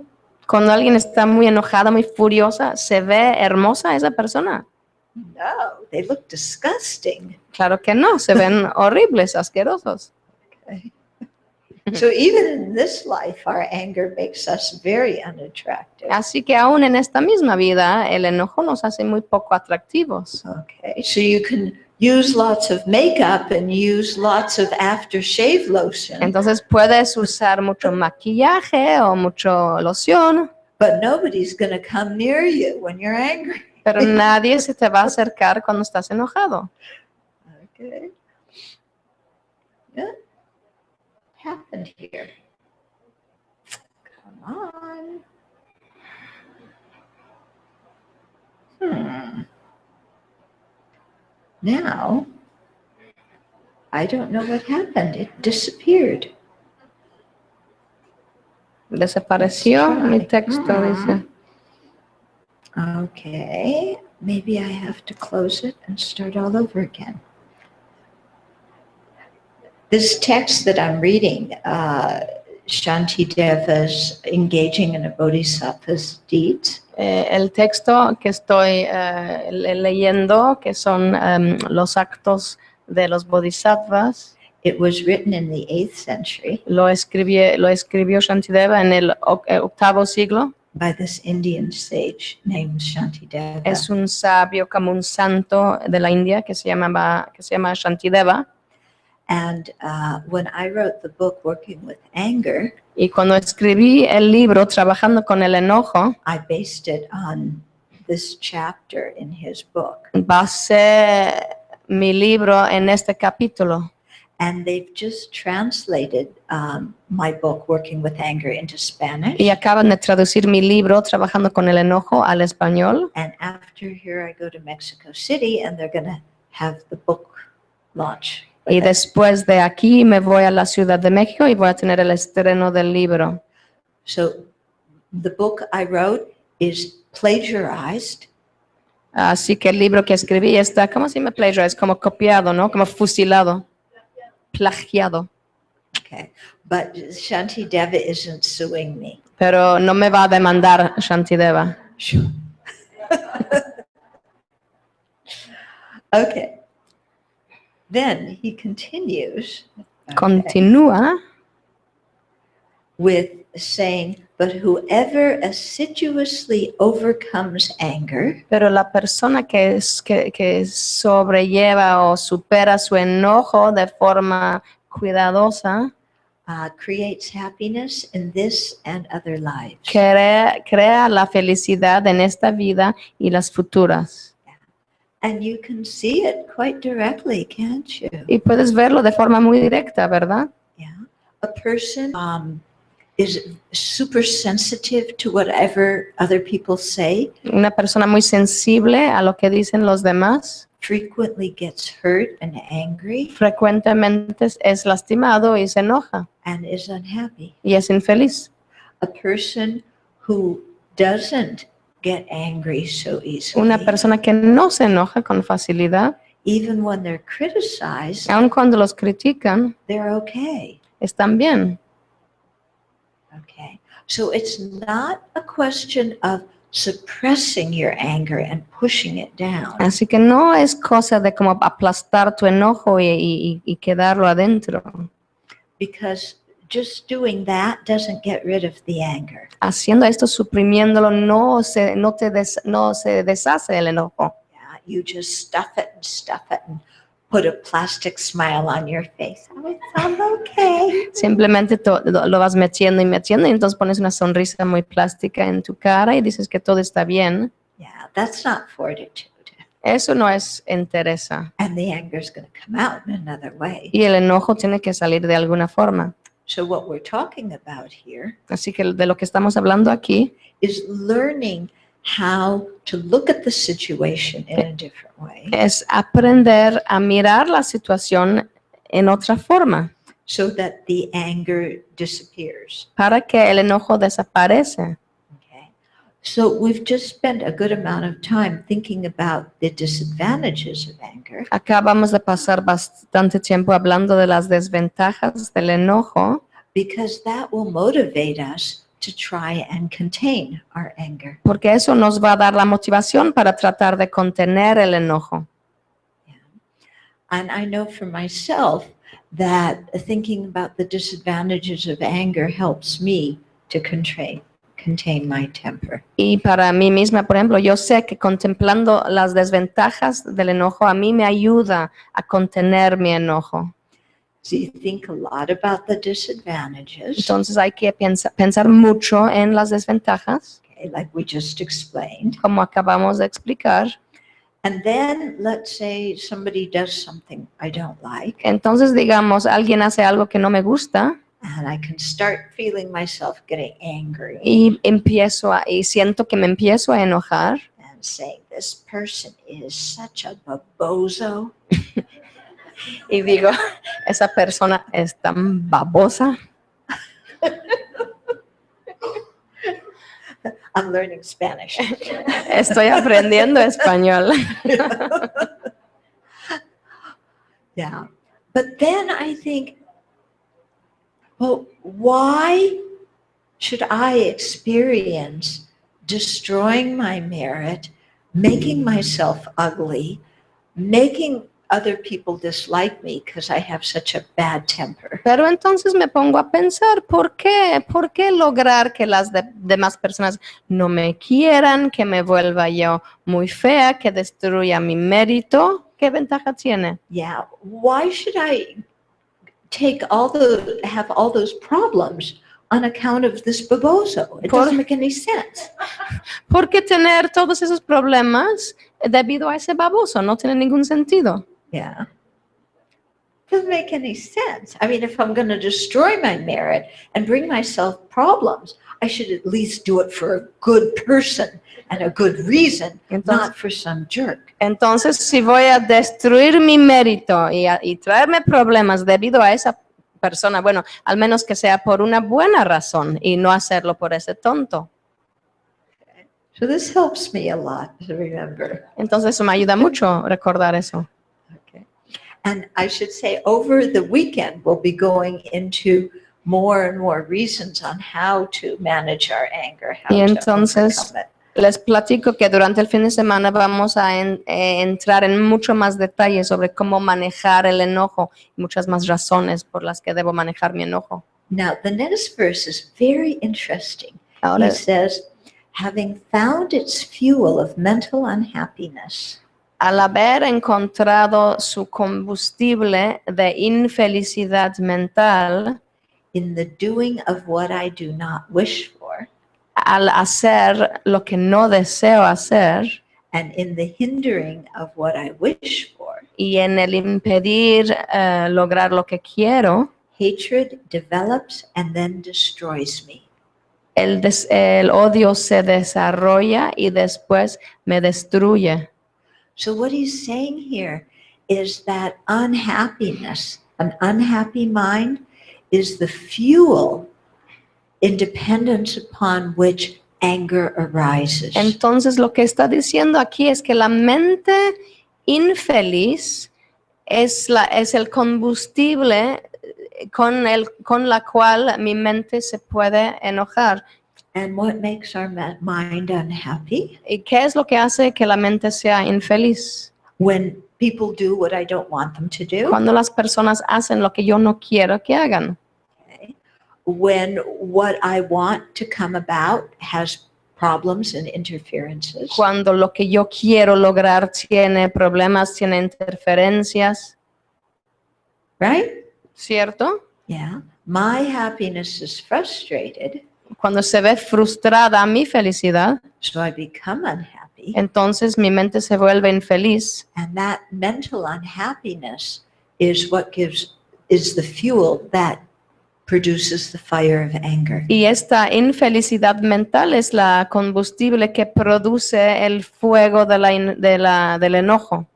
Cuando alguien está muy enojada, muy furiosa, ¿se ve hermosa esa persona? No, they look disgusting. Claro que no, se ven horribles, asquerosos. Okay. So even in this life, our anger makes us very unattractive. Así que aún en esta misma vida, el enojo nos hace muy poco atractivos. Okay, so you can use lots of makeup and use lots of aftershave lotion. Entonces puedes usar mucho maquillaje o mucho loción. But nobody's going to come near you when you're angry. Pero nadie se te va a acercar cuando estás enojado. Okay. Yeah. What happened here? Come on. Now, I don't know what happened. It disappeared. Desapareció mi texto, dice. Okay, maybe I have to close it and start all over again. This text that I'm reading, Shantideva's engaging in a bodhisattva's deeds. El texto que estoy leyendo, que son los actos de los bodhisattvas, It was written in the 8th century lo escribió Shantideva en el octavo siglo. by this Indian sage named Shantideva. Es un sabio como un santo de la India que se llama Shantideva. And when I wrote the book Working with Anger, Y cuando escribí el libro Trabajando con el enojo, I based it on this chapter in his book. basé mi libro en este capítulo. And they've just translated my book Working with Anger into Spanish. Y acaban de traducir mi libro Trabajando con el enojo al español. And after here I go to Mexico City and they're going to have the book launch. Y después de aquí me voy a la Ciudad de México y voy a tener el estreno del libro. So the book I wrote is plagiarized. Así que el libro que escribí está, ¿cómo se llama plagiarized? Como copiado, ¿no? Como fusilado, plagiado. Okay. But Shantideva isn't suing me. Pero no me va a demandar Shantideva. Okay. Then he continues Continúa with saying, but whoever assiduously overcomes anger pero la persona que sobrelleva o supera su enojo de forma cuidadosa creates happiness in this and other lives. crea la felicidad en esta vida y las futuras. And you can see it quite directly, can't you? Y puedes verlo de forma muy directa, ¿verdad? Yeah. A person is super sensitive to whatever other people say, Una persona muy sensible a lo que dicen los demás, frequently gets hurt and angry, frecuentemente es lastimado y se enoja and is unhappy. y es infeliz. A person who doesn't get angry so easily, Una persona que no se enoja con facilidad, even when they're criticized, aun cuando los critican, they're okay. están bien. Okay. So it's not a question of suppressing your anger and pushing it down. Así que no es cosa de como aplastar tu enojo y quedarlo adentro. Because just doing that doesn't get rid of the anger. Haciendo esto, suprimiéndolo, no se deshace el enojo. Yeah, you just stuff it and put a plastic smile on your face. Oh, it's all okay. Simplemente lo vas metiendo y entonces pones una sonrisa muy plástica en tu cara y dices que todo está bien. Yeah, that's not fortitude. Eso no es entereza. And the anger is going to come out in another way. Y el enojo tiene que salir de alguna forma. So what we're talking about here Así que de lo que estamos hablando aquí is learning how to look at the situation in a different way es aprender a mirar la situación en otra forma so that the anger disappears. para que el enojo desaparece. Okay. So we've just spent a good amount of time thinking about the disadvantages of anger. Acabamos de pasar bastante tiempo hablando de las desventajas del enojo Because that will motivate us to try and contain our anger. porque eso nos va a dar la motivación para tratar de contener el enojo. And I know for myself that thinking about the disadvantages of anger helps me to contain my temper. Y para mí misma, por ejemplo, yo sé que contemplando las desventajas del enojo a mí me ayuda a contener mi enojo. So you think a lot about the disadvantages, Entonces hay que pensar mucho en las desventajas, okay, like we just explained. como acabamos de explicar. And then let's say somebody does something I don't like, Entonces, digamos, alguien hace algo que no me gusta and I can start feeling myself getting angry y siento que me empiezo a enojar and saying, this person is such a baboso. y digo, esa persona es tan babosa. I'm learning Spanish. Estoy aprendiendo español. Yeah. But then I think, well, why should I experience destroying my merit, making myself ugly, making other people dislike me because I have such a bad temper? Pero entonces me pongo a pensar, ¿por qué? ¿Por qué lograr que las demás personas no me quieran, que me vuelva yo muy fea, que destruya mi mérito? ¿Qué ventaja tiene? Yeah. Why should I have all those problems on account of this baboso? It doesn't make any sense. ¿Por qué tener todos esos problemas debido a ese baboso? No tiene ningún sentido. Yeah. Doesn't make any sense. I mean, if I'm going to destroy my merit and bring myself problems, I should at least do it for a good person and a good reason, not for some jerk. Entonces, si voy a destruir mi mérito y traerme problemas debido a esa persona, bueno, al menos que sea por una buena razón y no hacerlo por ese tonto. So this helps me a lot to remember. Entonces, eso me ayuda mucho recordar eso. Okay. And I should say, over the weekend, we'll be going into more and more reasons on how to manage our anger, how Y to entonces, overcome it. Les platico que durante el fin de semana vamos a entrar en mucho más detalle sobre cómo manejar el enojo, muchas más razones por las que debo manejar mi enojo. Now, the next verse is very interesting. Ahora, He says, having found its fuel of mental unhappiness, al haber encontrado su combustible de infelicidad mental, in the doing of what I do not wish for, al hacer lo que no deseo hacer and in the hindering of what I wish for, y en el impedir lograr lo que quiero, hatred develops and then destroys me. el odio se desarrolla y después me destruye. So what he's saying here is that unhappiness, an unhappy mind, is the fuel in dependence upon which anger arises. Entonces lo que está diciendo aquí es que la mente infeliz es el combustible con la cual mi mente se puede enojar. And what makes our mind unhappy? ¿Y qué es lo que hace que la mente sea infeliz? When people do what I don't want them to do. Cuando las personas hacen lo que yo no quiero que hagan. Okay. When what I want to come about has problems and interferences. Cuando lo que yo quiero lograr tiene problemas, tiene interferencias. Right? ¿Cierto? Yeah. My happiness is frustrated. Cuando se ve frustrada mi felicidad, So I become unhappy. entonces mi mente se vuelve infeliz. And that mental unhappiness is what is the fuel that produces the fire of anger. Y esta infelicidad mental es la combustible que produce el fuego del enojo.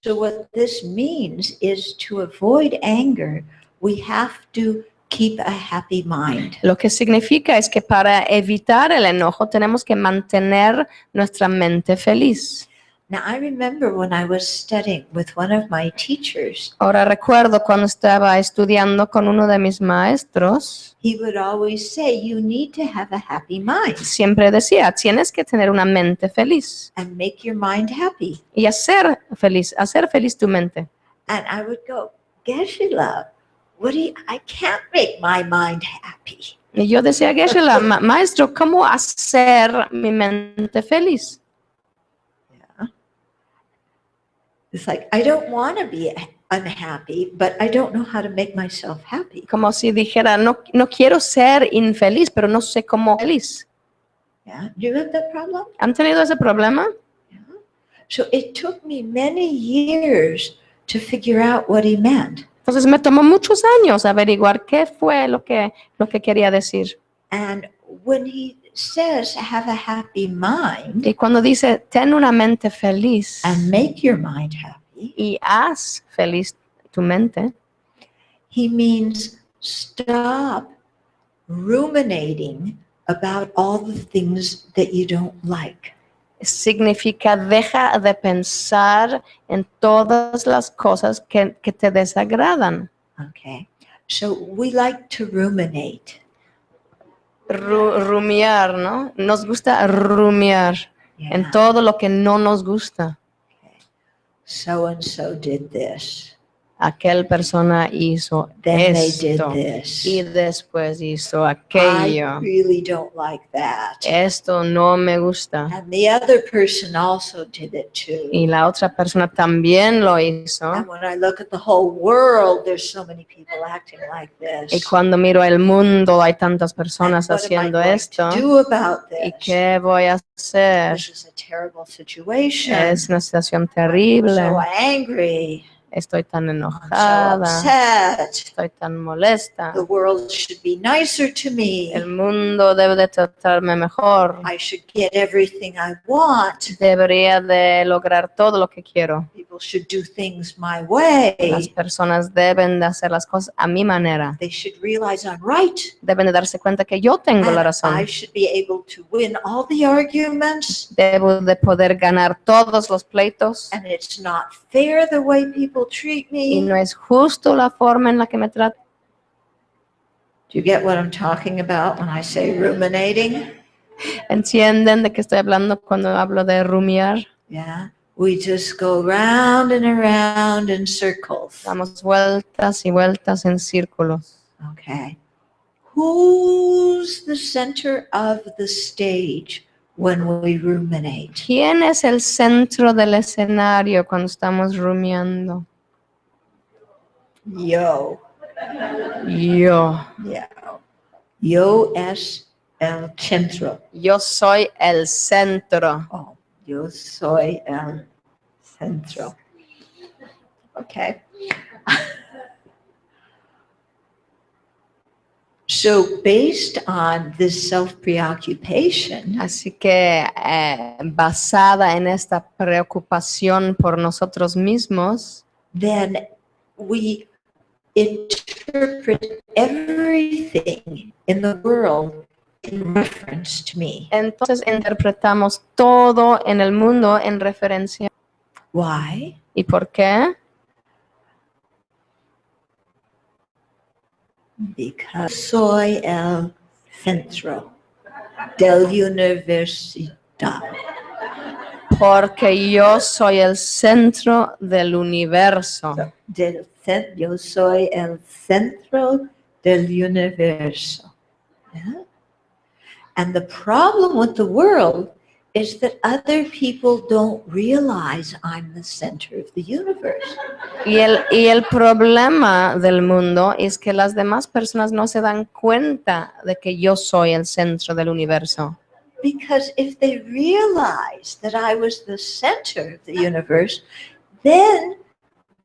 So what this means is to avoid anger, we have to keep a happy mind. Lo que significa es que para evitar el enojo tenemos que mantener nuestra mente feliz. Now, I remember when I was studying with one of my teachers, Ahora recuerdo cuando estaba estudiando con uno de mis maestros, he would always say, you need to have a happy mind siempre decía, tienes que tener una mente feliz and make your mind happy. y hacer feliz tu mente. And I would go, Geshe-la, I can't make my mind happy. Y yo decía, Geshe-la, maestro, ¿cómo hacer mi mente feliz? It's like, I don't want to be unhappy, but I don't know how to make myself happy. Como si dijera, no quiero ser infeliz, pero no sé cómo feliz. Yeah. Do you have that problem? ¿Han tenido ese problema? Yeah. So it took me many years to figure out what he meant. Entonces me tomó muchos años averiguar qué fue lo que quería decir. And when he says have a happy mind Y cuando dice, ten una mente feliz and make your mind happy, y haz feliz tu mente, he means stop ruminating about all the things that you don't like. Significa deja de pensar en todas las cosas que te desagradan. Okay. So we like to ruminate. Rumiar, ¿no? Nos gusta rumiar en Yeah. todo lo que no nos gusta. So and so did this. Aquel persona hizo Then they did esto this. y después hizo I aquello. really don't like that. Esto no me gusta. And the other person also did it too. Y la otra persona también lo hizo. And when I look at the whole world, there's so many people acting like Y this. cuando miro el mundo hay tantas personas And what am I haciendo going esto. to do about ¿Y this? qué voy a hacer? This is a terrible situation. Es una situación I'm terrible. so angry. Estoy tan I'm so enojada. upset. Estoy tan molesta. The world should be nicer to me. El mundo debe de tratarme mejor. I should get everything I want. Debería de lograr todo lo que quiero. People should do things my way. Las personas deben de hacer las cosas a mi manera. They should realize I'm right. Deben de darse cuenta que yo tengo la And razón. I should be able to win all the arguments. Debo de poder ganar todos los pleitos. And it's not fair the way people treat Y me. no es justo la forma en la que me tratan. Do you get what I'm talking about when I say ruminating? ¿Entienden de qué estoy hablando cuando hablo de rumiar? Yeah. We just go round and around in circles. Damos vueltas y vueltas en círculos. Okay. Who's the center of the stage when we ruminate? ¿Quién es el centro del escenario cuando estamos rumiando? Yo. Yo. Yeah. Yo es el centro. Yo soy el centro. Oh, yo soy el centro. Okay. So based on this self-preoccupation, Así que basada en esta preocupación por nosotros mismos, then we interpret everything in the world in reference to me. entonces interpretamos todo en el mundo en referencia. Why? ¿Y por qué? Because soy el centro del universidad. Porque yo soy el centro del universo. Yo soy el centro del universo. Yeah? And the problem with the world is that other people don't realize I'm the center of the universe. Y el problema del mundo es que las demás personas no se dan cuenta de que yo soy el centro del universo. Because if they realized that I was the center of the universe, then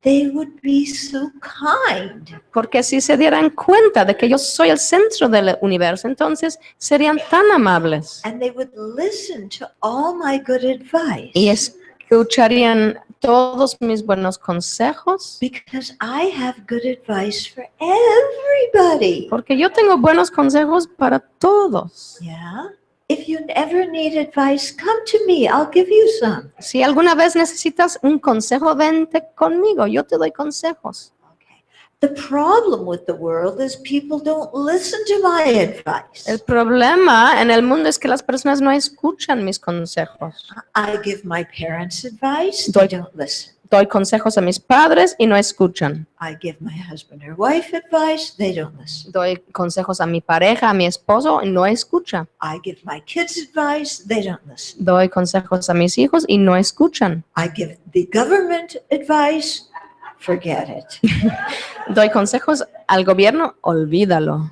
they would be so kind. Porque si se dieran cuenta de que yo soy el centro del universo, entonces serían tan amables And they would listen to all my good advice. y escucharían todos mis buenos consejos. Because I have good advice for everybody. Porque yo tengo buenos consejos para todos. Yeah. If you ever need advice, come to me. I'll give you some. Si alguna vez necesitas un consejo, vente conmigo, yo te doy consejos. Okay. The problem with the world is people don't listen to my advice. El problema en el mundo es que las personas no escuchan mis consejos. I give my parents advice, they don't listen. Doy consejos a mis padres y no escuchan. I give my husband or wife advice, they don't listen. Doy consejos a mi pareja, a mi esposo y no escucha. I give my kids advice, they don't listen. Doy consejos a mis hijos y no escuchan. I give the government advice, forget it. Doy consejos al gobierno, olvídalo.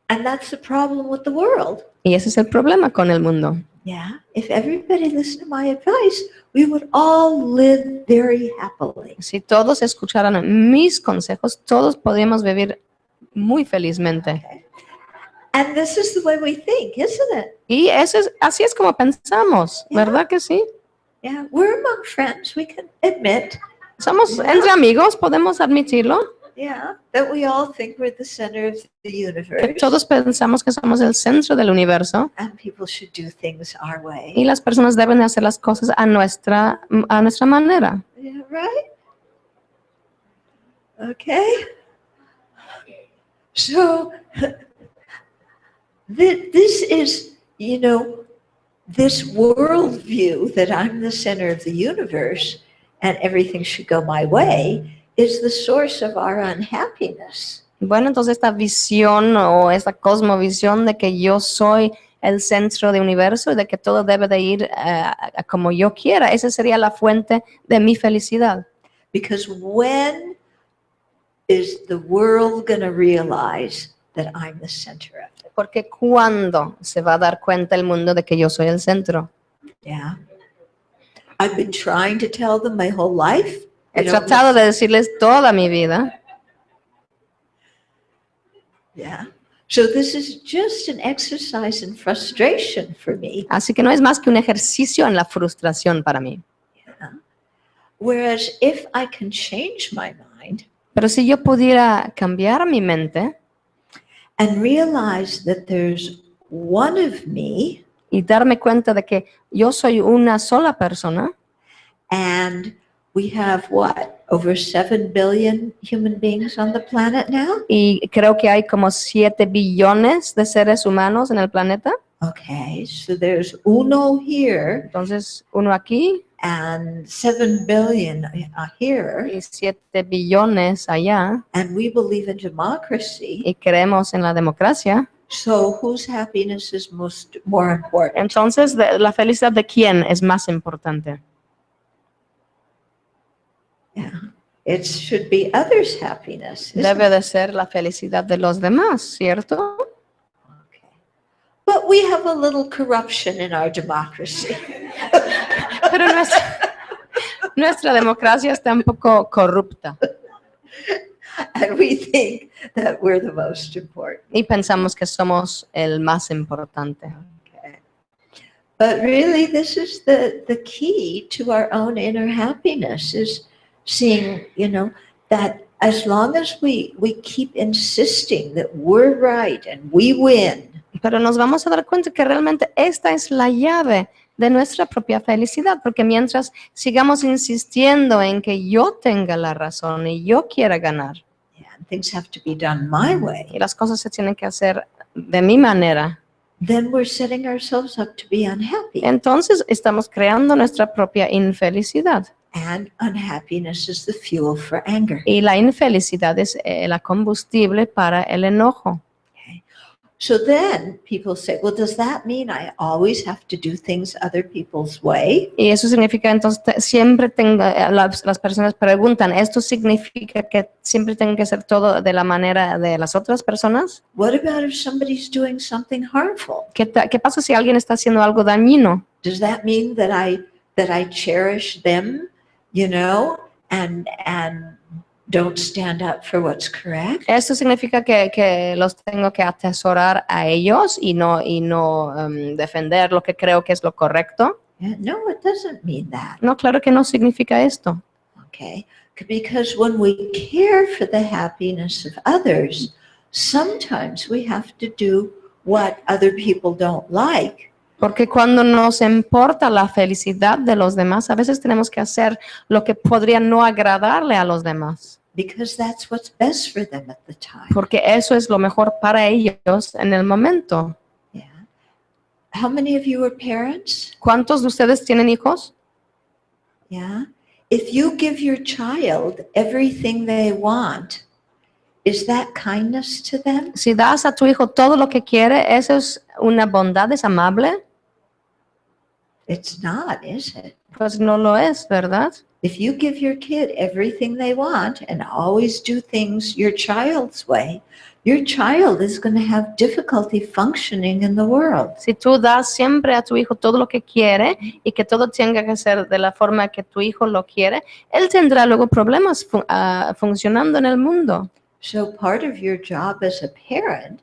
And that's the problem with the world. Y ese es el problema con el mundo. Yeah, if everybody listened to my advice, we would all live very happily. Si todos escucharan mis consejos, todos podríamos vivir muy felizmente. And this is the way we think, isn't it? Y así es como pensamos, ¿verdad que sí? Yeah, we're among friends, we can admit. Somos entre amigos, podemos admitirlo. Yeah, that we all think we're the center of the Que universe todos pensamos que somos el centro del universo and people should do things our y way. las personas deben de hacer las cosas a nuestra manera. Yeah, right? Okay. So this is, this worldview that I'm the center of the universe and everything should go my way is the source of our unhappiness. Bueno, entonces esta visión o esta cosmovisión de que yo soy el centro del universo y de que todo debe de ir como yo quiera, esa sería la fuente de mi felicidad. Because when is the world going to realize that I'm the center of it? Porque ¿cuándo se va a dar cuenta el mundo de que yo soy el centro? Yeah. I've been trying to tell them my whole life. He They don't tratado de decirles toda mi vida. Yeah. So this is just an exercise in frustration for me. Así que no es más que un ejercicio en la frustración para mí. Whereas if I can change my mind Pero si yo pudiera cambiar mi mente and realize that there's one of me y darme cuenta de que yo soy una sola persona and we have what? Over 7 billion human beings on the planet now? y creo que hay como 7 billones de seres humanos en el planeta. Okay, so there's uno here Entonces, uno aquí and 7 billion here, y 7 billones allá and we believe in democracy. y creemos en la democracia. So whose happiness is more important? Entonces, ¿la felicidad de quién es más importante? Yeah, it should be others' happiness. Isn't Debe de ser la felicidad de los demás, ¿cierto? Okay. But we have a little corruption in our democracy. Pero nuestra democracia está un poco corrupta And we think that we're the most important. y pensamos que somos el más importante. Okay. But really, this is the key to our own inner happiness is seeing, that as long as we keep insisting that we're right and we win, Pero nos vamos a dar cuenta que realmente esta es la llave de nuestra propia felicidad, porque mientras sigamos insistiendo en que yo tenga la razón y yo quiera ganar, and things have to be done my way, y las cosas se tienen que hacer de mi manera, then we're setting ourselves up to be unhappy. entonces estamos creando nuestra propia infelicidad. And unhappiness is the fuel for anger. Y la infelicidad es la combustible para el enojo. So then people say, well, does that mean I always have to do things other people's way? Y eso significa entonces siempre tengo, las personas preguntan, ¿esto significa que siempre tengo que hacer todo de la manera de las otras personas? What about if somebody's doing something harmful? ¿Qué pasa si alguien está haciendo algo dañino? Does that mean that I cherish them, and don't stand up for what's correct? ¿Esto significa que los tengo que atesorar a ellos y no defender lo que creo que es lo correcto? No, it doesn't mean that. No, claro que no significa esto. Okay, because when we care for the happiness of others, sometimes we have to do what other people don't like. Porque cuando nos importa la felicidad de los demás, a veces tenemos que hacer lo que podría no agradarle a los demás. Because that's what's best for them at the time. Porque eso es lo mejor para ellos en el momento. Yeah. How many of you are parents? ¿Cuántos de ustedes tienen hijos? Yeah. If you give your child everything they want, is that kindness to them? Si das a tu hijo todo lo que quiere, ¿eso es una bondad, es amable? It's not, is it? Pues no lo es, ¿verdad? If you give your kid everything they want and always do things your child's way, your child is going to have difficulty functioning in the world. Si tú das siempre a tu hijo todo lo que quiere y que todo tenga que ser de la forma que tu hijo lo quiere, él tendrá luego problemas funcionando en el mundo. So part of your job as a parent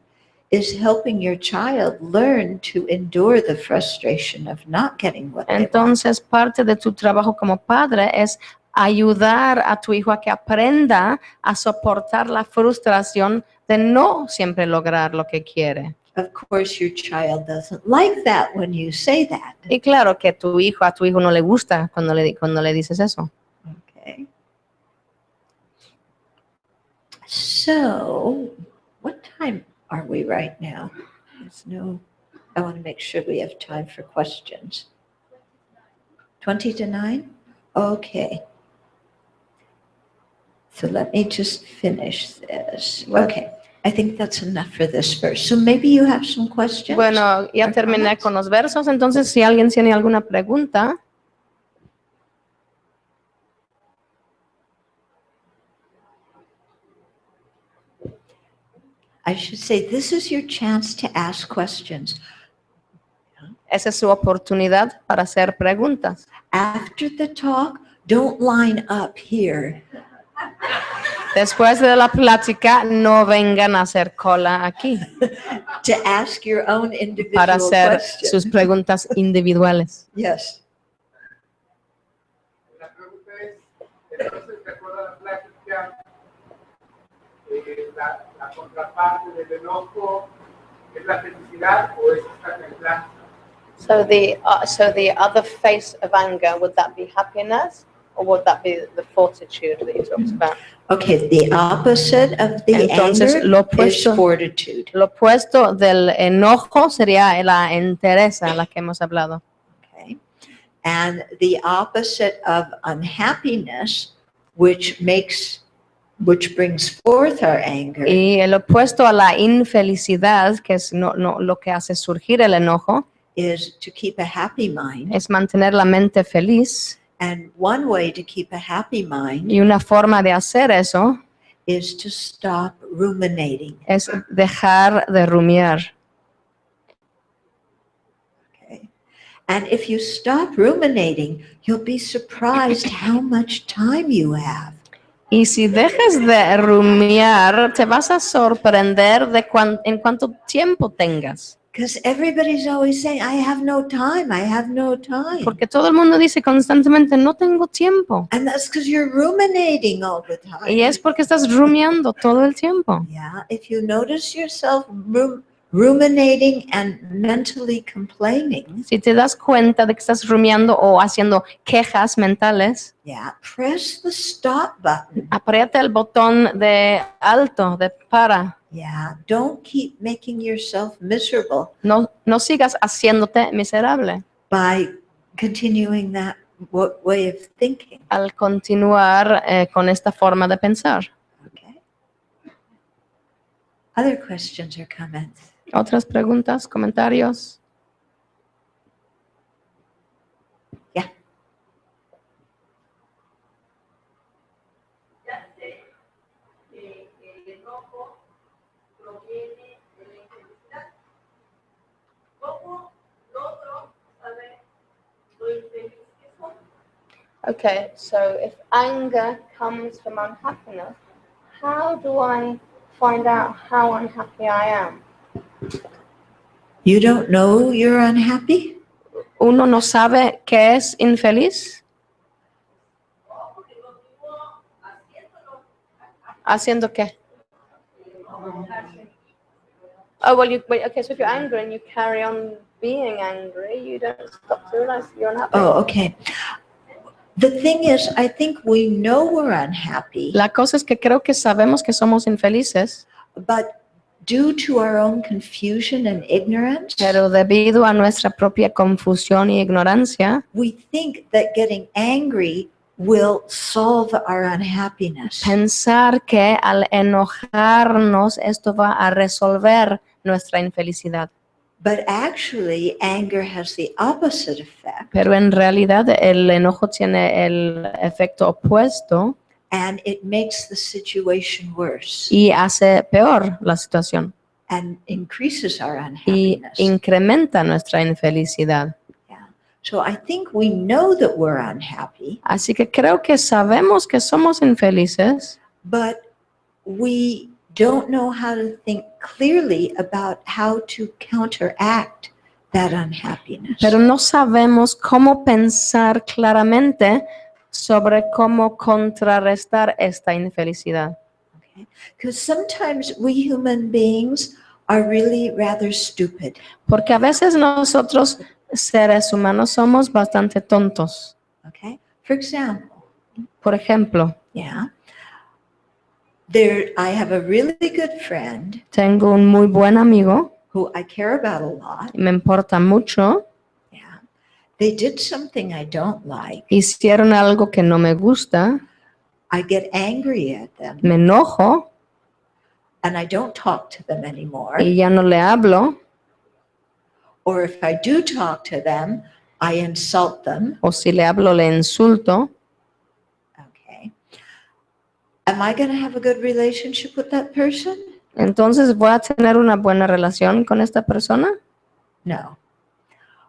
is helping your child learn to endure the frustration of not getting what they want. Entonces, parte de tu trabajo como padre es ayudar a tu hijo a que aprenda a soportar la frustración de no siempre lograr lo que quiere. Of course, your child doesn't like that when you say that. Y claro que a tu hijo no le gusta cuando le dices eso. Okay. So, what time are we right now? I want to make sure we have time for questions. 20 to 9? Okay. So let me just finish this. Okay. I think that's enough for this verse. So maybe you have some questions? Bueno, ya or terminé comments? con los versos, entonces si alguien tiene alguna pregunta. I should say, this is your chance to ask questions. Esa es su oportunidad para hacer preguntas. After the talk, don't line up here. Después de la plática, no vengan a hacer cola aquí To ask your own individual para hacer question. sus preguntas individuales. Yes. La pregunta es, entonces, ¿te acuerdas la plática? La contraparte del enojo es la felicidad o es esta templanza? So the other face of anger, would that be happiness or would that be the fortitude that you talked about? Okay, the opposite of the Entonces, anger lo is opuesto- fortitude. Lo opuesto del enojo sería la entereza, la que hemos hablado. Okay. And the opposite of unhappiness, which brings forth our anger, Y el opuesto a la infelicidad, que es lo que hace surgir el enojo, is to keep a happy mind. es mantener la mente feliz. And one way to keep a happy mind Y una forma de hacer eso is to stop ruminating. es dejar de rumiar. Okay. And if you stop ruminating, you'll be surprised how much time you have. Y si dejas de rumiar, te vas a sorprender de en cuánto tiempo tengas. Because everybody's always saying, I have no time, I have no time. Porque todo el mundo dice constantemente, no tengo tiempo. And that's because you're ruminating all the time. Y es porque estás rumiando todo el tiempo. Yeah, if you notice yourself ruminating and mentally complaining, Si te das cuenta de que estás rumiando o haciendo quejas mentales, yeah, press the stop button. aprieta el botón de alto, de para. Yeah, don't keep making yourself miserable No sigas haciéndote miserable by continuing that way of thinking. al continuar con esta forma de pensar. Okay. Other questions or comments? ¿Otras preguntas, comentarios? Yeah. Ya sé que el enojo proviene de la infelicidad. ¿Cómo logro saber lo infeliz que soy? Okay, so if anger comes from unhappiness, how do I find out how unhappy I am? You don't know you're unhappy? ¿Uno no sabe qué es infeliz? No, porque continúo haciéndolo. ¿Haciendo qué? Oh, well, okay, so if you're angry and you carry on being angry, you don't stop to realize you're unhappy. Oh, okay. The thing is, I think we know we're unhappy, La cosa es que creo que sabemos que somos infelices, but due to our own confusion and ignorance, pero debido a nuestra propia confusión y ignorancia, we think that getting angry will solve our unhappiness. pensar que al enojarnos esto va a resolver nuestra infelicidad. But actually, anger has the opposite effect, Pero en realidad el enojo tiene el efecto opuesto and it makes the situation worse y hace peor la situación and increases our y unhappiness. incrementa nuestra infelicidad. So I think we know that we're unhappy, Así que creo que sabemos que somos infelices, but we don't know how to think clearly about how to counteract that unhappiness. pero no sabemos cómo pensar claramente sobre cómo contrarrestar esta infelicidad. Okay? Because sometimes we human beings are really rather stupid. Porque a veces nosotros, seres humanos, somos bastante tontos. Okay? For example, Por ejemplo, yeah, I have a really good friend tengo un muy buen amigo, who I care about a lot. me importa mucho, Yeah. They did something I don't like. hicieron algo que no me gusta, I get angry at them me enojo and I don't talk to them anymore. y ya no le hablo, Or if I do talk to them, I insult them. o si le hablo le insulto. Okay. Am I going to have a good relationship with that person? Entonces, ¿voy a tener una buena relación con esta persona? No.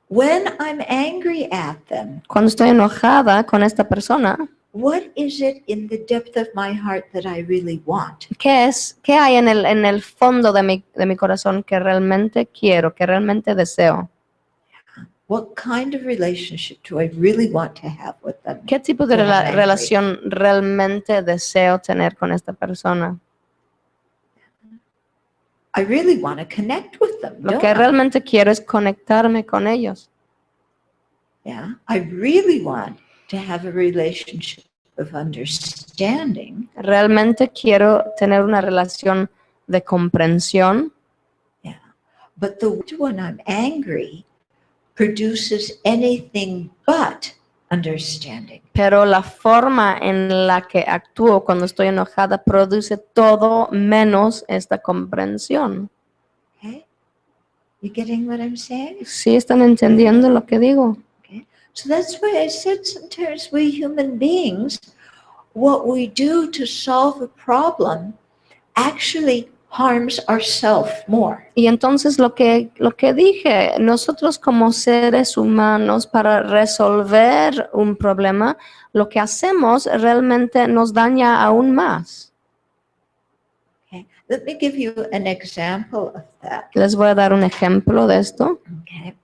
When I'm angry at them, Cuando estoy enojada con esta persona, what is it in the depth of my heart that I really want? ¿qué hay en el fondo de mi corazón que realmente quiero, que realmente deseo? What kind of relationship do I really want to have with them? ¿Qué tipo de when I'm angry? relación realmente deseo tener con esta persona? I really want to connect with them, Lo don't que I? realmente quiero es conectarme con ellos. Yeah. I really want to have a relationship of understanding. Realmente quiero tener una relación de comprensión, Yeah. But when I'm angry produces anything but understanding. pero la forma en la que actúo cuando estoy enojada produce todo menos esta comprensión. Okay? You getting what I'm saying? ¿Sí están entendiendo lo que digo? So that's why I said sometimes we human beings, what we do to solve a problem actually harms ourselves more. Y entonces lo que dije, nosotros como seres humanos para resolver un problema, lo que hacemos realmente nos daña aún más. Okay? Let me give you an example of that. Les voy a dar un ejemplo de esto. Okay.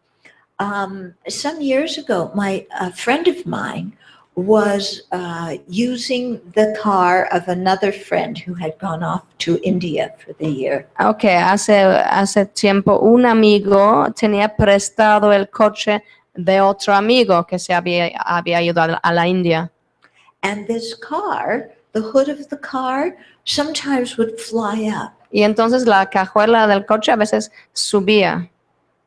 Some years ago, a friend of mine was using the car of another friend who had gone off to India for the year. Ok, hace tiempo un amigo tenía prestado el coche de otro amigo que se había ido a la India. And this car, the hood of the car, sometimes would fly up. Y entonces la cajuela del coche a veces subía.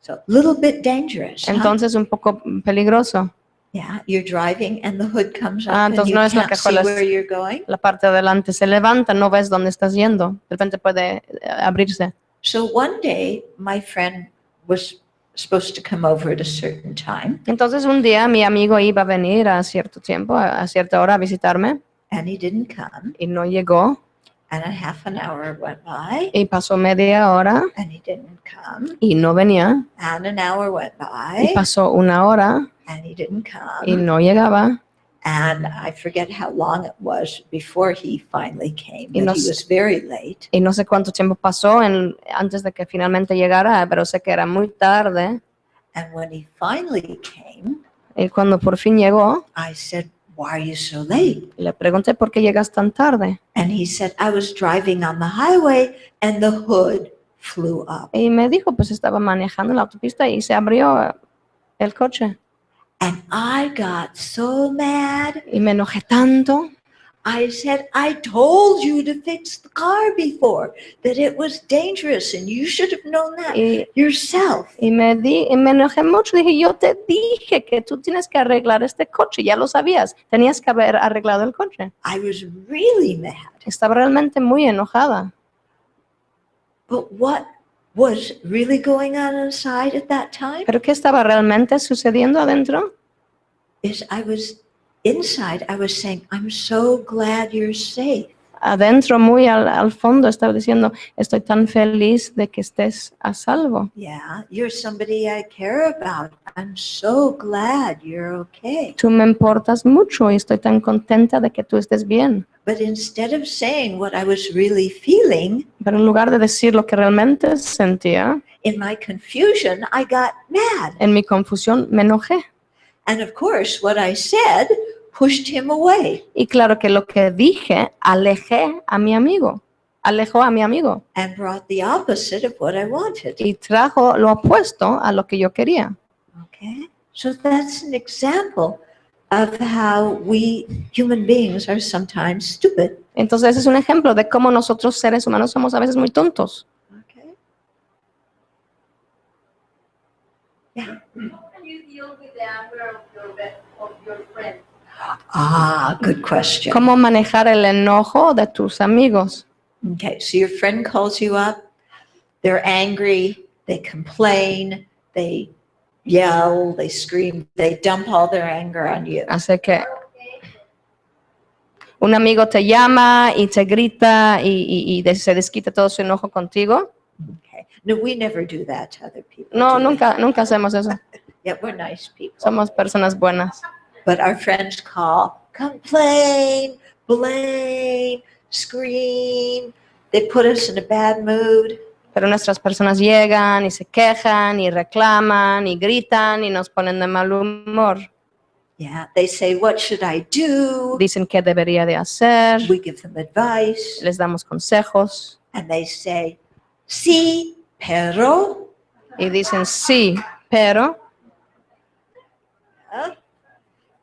So a little bit dangerous. Huh? Entonces un poco peligroso. Yeah, you're driving and the hood comes up Ah, and entonces you no es la can't see cajuela, where you're going. La parte de adelante se levanta, no ves dónde estás yendo. De repente puede abrirse. So one day, my friend was supposed to come over at a certain time, Entonces un día mi amigo iba a venir a cierto tiempo, a cierta hora a visitarme and he didn't come. y no llegó. And a half an hour went by, Y pasó media hora and he didn't come. y no venía. And an hour went Y by, pasó una hora and he didn't y come. no llegaba. And I forget how long it was before he finally came, Y but no he sé- was very late. Y no sé cuánto tiempo pasó antes de que finalmente llegara, pero sé que era muy tarde. And when he finally came, Y cuando por fin llegó, I said, "Why are you so late?" le pregunté por qué llegas tan tarde. And he said, "I was driving on the highway and the hood flew up." Y me dijo, pues estaba manejando en la autopista y se abrió el coche. And I got so mad. Y me enojé tanto. I said, "I told you to fix the car before, that it was dangerous and you should have known that Y, yourself." y me enojé mucho. Dije, yo te dije que tú tienes que arreglar este coche. Ya lo sabías. Tenías que haber arreglado el coche. I was really mad. Estaba realmente muy enojada. But what was really going on inside at that time ¿Pero qué estaba realmente sucediendo adentro? is I was inside, I was saying, "I'm so glad you're safe." Adentro, muy al fondo, estaba diciendo, estoy tan feliz de que estés a salvo. Yeah, you're somebody I care about. I'm so glad you're okay. Tú me importas mucho y estoy tan contenta de que tú estés bien. But instead of saying what I was really feeling, Pero en lugar de decir lo que realmente sentía, in my confusion, I got mad. en mi confusión me enojé. And of course, what I said pushed him away Y claro que lo que dije, alejó a mi amigo. and brought the opposite of what I wanted. Y trajo lo opuesto a lo que yo quería. Okay? So that's an example of how we human beings are sometimes stupid. Entonces ese es un ejemplo de cómo nosotros seres humanos somos a veces muy tontos. Okay? Yeah. How can you deal with the anger of your friend? Ah, good question. ¿Cómo manejar el enojo de tus amigos? Okay, so your friend calls you up, they're angry, they complain, they yell, they scream, they dump all their anger on you. Así que un amigo te llama y te grita y se desquita todo su enojo contigo. Okay. No, we never do that to other people. No, do we? nunca hacemos eso. Yeah, we're nice people. Somos personas buenas. But our friends call, complain, blame, scream. They put us in a bad mood. Pero nuestras personas llegan y se quejan y reclaman y gritan y nos ponen de mal humor. Yeah, they say, what should I do? Dicen qué debería de hacer. We give them advice. Les damos consejos And they say, sí, pero. y dicen sí, pero.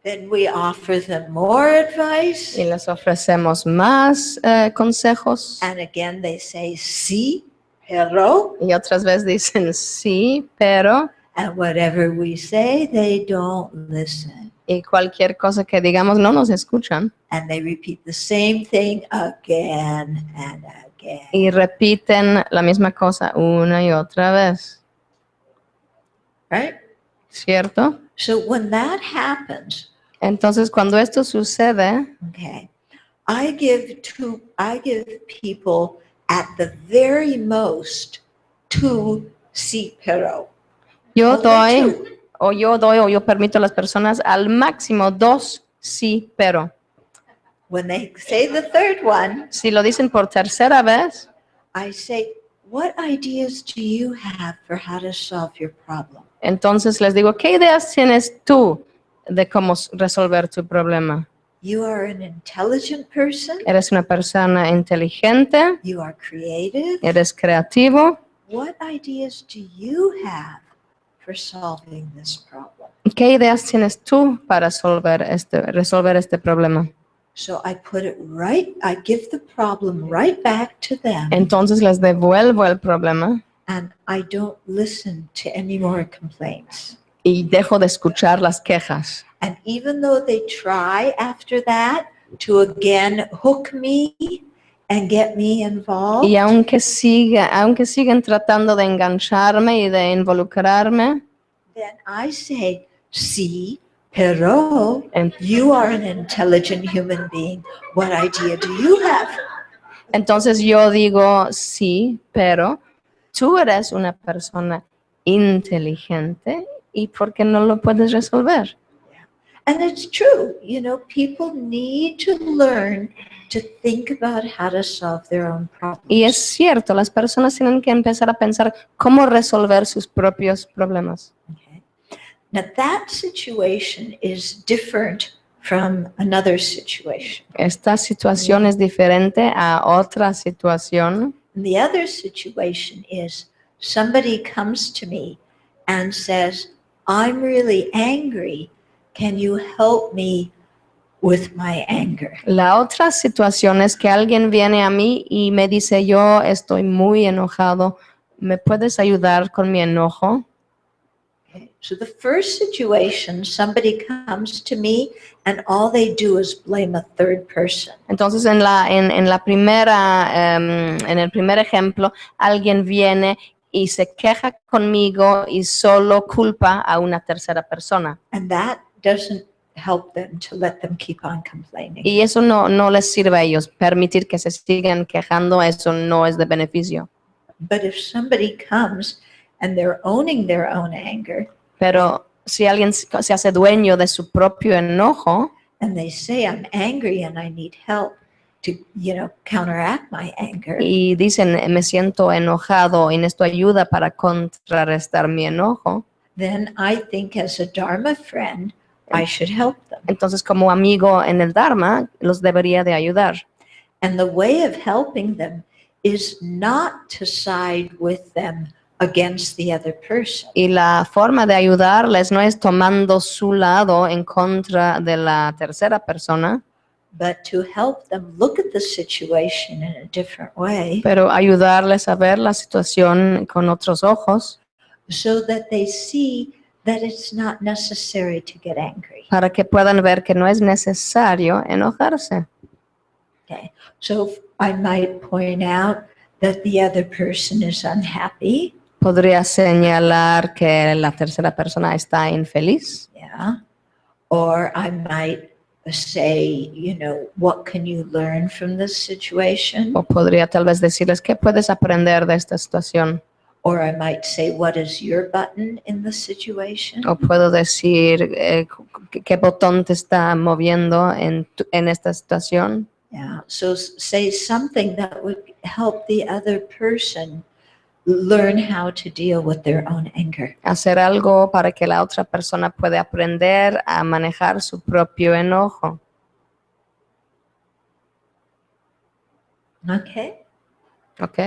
Then we offer them more advice. Y les ofrecemos más consejos. And again, they say, sí, pero. Y otras veces dicen sí, pero. And whatever we say, they don't listen. Y cualquier cosa que digamos no nos escuchan. And they repeat the same thing again and again. Y repiten la misma cosa una y otra vez. Right? ¿Cierto? So when that happens, Entonces, cuando esto sucede, okay, I give people at the very most 2 sí, pero. yo Only doy, 2. o yo permito a las personas al máximo 2 sí, pero. When they say the third one, Si lo dicen por tercera vez, I say, what ideas do you have for how to solve your problem? entonces les digo, ¿qué ideas tienes tú de cómo resolver tu problema? You are an intelligent person. ¿Eres una persona inteligente? You are creative. ¿Eres creativo? What ideas do you have for solving this problem? ¿Qué ideas tienes tú para resolver este problema? So I put it right, I give the problem right back to them, Entonces les devuelvo el problema and I don't listen to any more complaints. y dejo de escuchar las quejas. And even though they try after that to again hook me and get me involved, Y aunque siguen tratando de engancharme y de involucrarme, then I say, sí, pero en- you are an intelligent human being. What idea do you have? entonces yo digo, sí, pero tú eres una persona inteligente y ¿por qué no lo puedes resolver? And it's true, you know, people need to learn to think about how to solve their own problems. Y es cierto, las personas tienen que empezar a pensar cómo resolver sus propios problemas. Okay. Now that situation is different from another situation. Esta situación es diferente a otra situación. And the other situation is somebody comes to me and says, I'm really angry. Can you help me with my anger? La otra situación es que alguien viene a mí y me dice, yo estoy muy enojado, ¿me puedes ayudar con mi enojo? Okay. So the first situation, somebody comes to me and all they do is blame a third person. Entonces en la primera, en el primer ejemplo, alguien viene y se queja conmigo y solo culpa a una tercera persona. And that doesn't help them to let them keep on complaining. Y eso no les sirve a ellos. Permitir que se sigan quejando, eso no es de beneficio. But if somebody comes and they're owning their own anger Pero si alguien se hace dueño de su propio enojo and they say, I'm angry and I need help to, you know, counteract my anger, y dicen, me siento enojado y necesito ayuda para contrarrestar mi enojo, then I think as a Dharma friend, I should help them. Entonces, como amigo en el Dharma, los debería de ayudar. And the way of helping them is not to side with them against the other person, Y la forma de ayudarles no es tomando su lado en contra de la tercera persona, but to help them look at the situation in a different way pero ayudarles a ver la situación con otros ojos so that they see that it's not necessary to get angry. para que puedan ver que no es necesario enojarse. Okay. So I might point out that the other person is unhappy. Podría señalar que la tercera persona está infeliz. Yeah. Or I might say, what can you learn from this situation? O podría tal vez decirles, ¿qué puedes aprender de esta situación? Or I might say, what is your button in the situation? O puedo decir, ¿qué botón te está moviendo en esta situación? Yeah. So say something that would help the other person learn how to deal with their own anger. Hacer algo para que la otra persona pueda aprender a manejar su propio enojo. Okay. ¿Ok?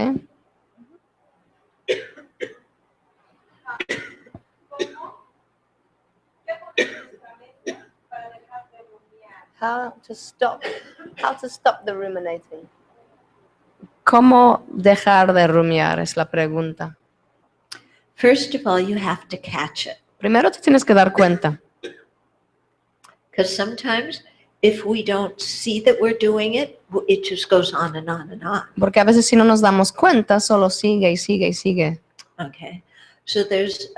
How to stop the ruminating. ¿Cómo dejar de rumiar? Es la pregunta. First of all, you have to catch it. Primero te tienes que dar cuenta. Because sometimes if we don't see that we're doing it, it just goes on and on and on. Porque a veces si no nos damos cuenta, solo sigue y sigue y sigue. Okay. So there's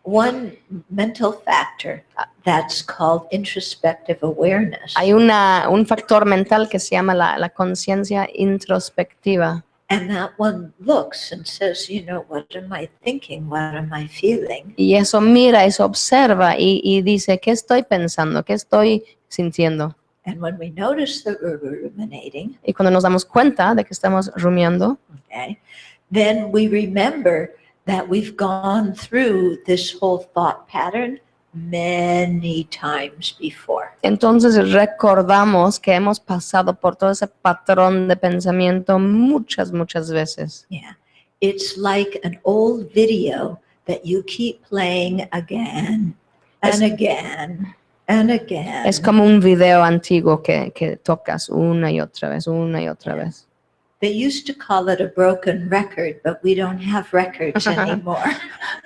one mental factor that's called introspective awareness. Hay un factor mental que se llama la conciencia introspectiva. And that one looks and says, what am I thinking? What am I feeling? Y eso mira, eso observa y dice, ¿qué estoy pensando? ¿Qué estoy sintiendo? And when we notice that we're ruminating, Y cuando nos damos cuenta de que estamos rumiando, okay, then we remember that we've gone through this whole thought pattern many times before. entonces recordamos que hemos pasado por todo ese patrón de pensamiento muchas veces. Yeah. It's like an old video that you keep playing again and again and again. Es como un video antiguo que tocas una y otra vez, una y otra vez. They used to call it a broken record, but we don't have records anymore.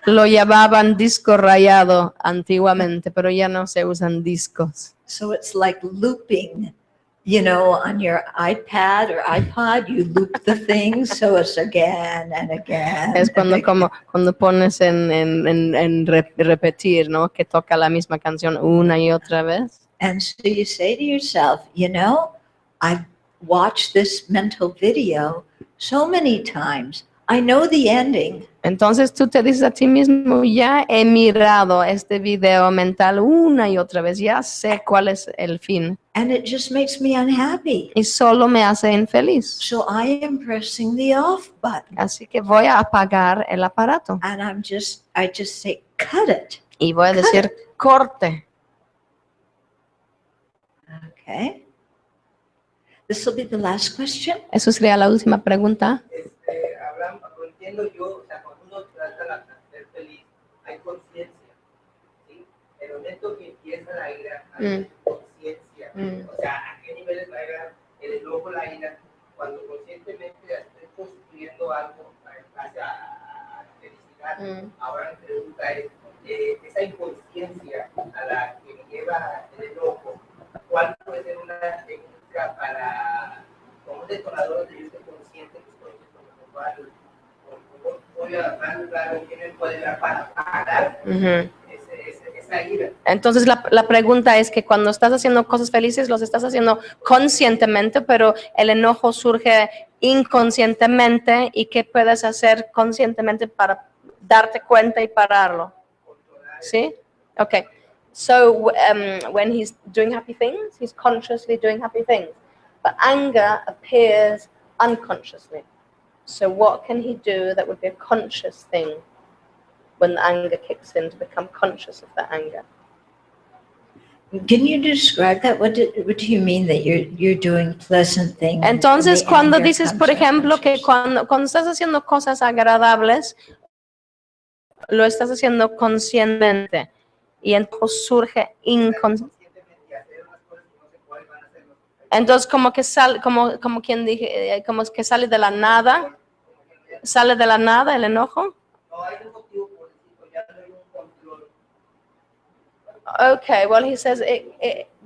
Lo llamaban disco rayado antiguamente, pero ya no se usan discos. So it's like looping, on your iPad or iPod, you loop the thing, so it's again and again. Es cuando pones en repetir, ¿no? Que toca la misma canción una y otra vez. And so you say to yourself, I've watched this mental video so many times. I know the ending. Entonces tú te dices a ti mismo, ya he mirado este video mental una y otra vez, ya sé cuál es el fin. And it just makes me unhappy. Y solo me hace infeliz. So I am pressing the off button. Así que voy a apagar el aparato. And I just say, cut it. Y voy a decir, corte. Okay. This will be the last question. Eso sería la última pregunta. Lo entiendo yo, o sea, cuando uno trata de ser feliz, hay conciencia, ¿sí? En el momento que empieza la ira, hay conciencia. O sea, ¿a qué nivel es la ira? El enojo, la ira, cuando conscientemente estoy construyendo algo hacia la felicidad. Ahora mi pregunta es, esa inconsciencia a la que me lleva el enojo, ¿cuál puede ser una técnica para, como un detonador donde yo esté consciente que estoy enojado? Voy a dar un tiene puede dar para pagar esa ira. Entonces la pregunta es que cuando estás haciendo cosas felices, los estás haciendo conscientemente, pero el enojo surge inconscientemente. ¿Y qué puedes hacer conscientemente para darte cuenta y pararlo? ¿Sí? Okay. So when he's doing happy things, he's consciously doing happy things. But anger appears unconsciously. So what can he do that would be a conscious thing when the anger kicks in to become conscious of the anger? Can you describe that? What do you mean that you're doing pleasant things? Entonces, and the cuando anger dices, comes por up ejemplo, que consciously? cuando estás haciendo cosas agradables, lo estás haciendo conscientemente y entonces surge inconscientemente. conscientemente y hacer unas cosas que no se pueden, van a hacer los Entonces, como que como quien dije, como es que sale de la nada el enojo. no hay un motivo por decirlo, ya no hay un control. Okay, well, he says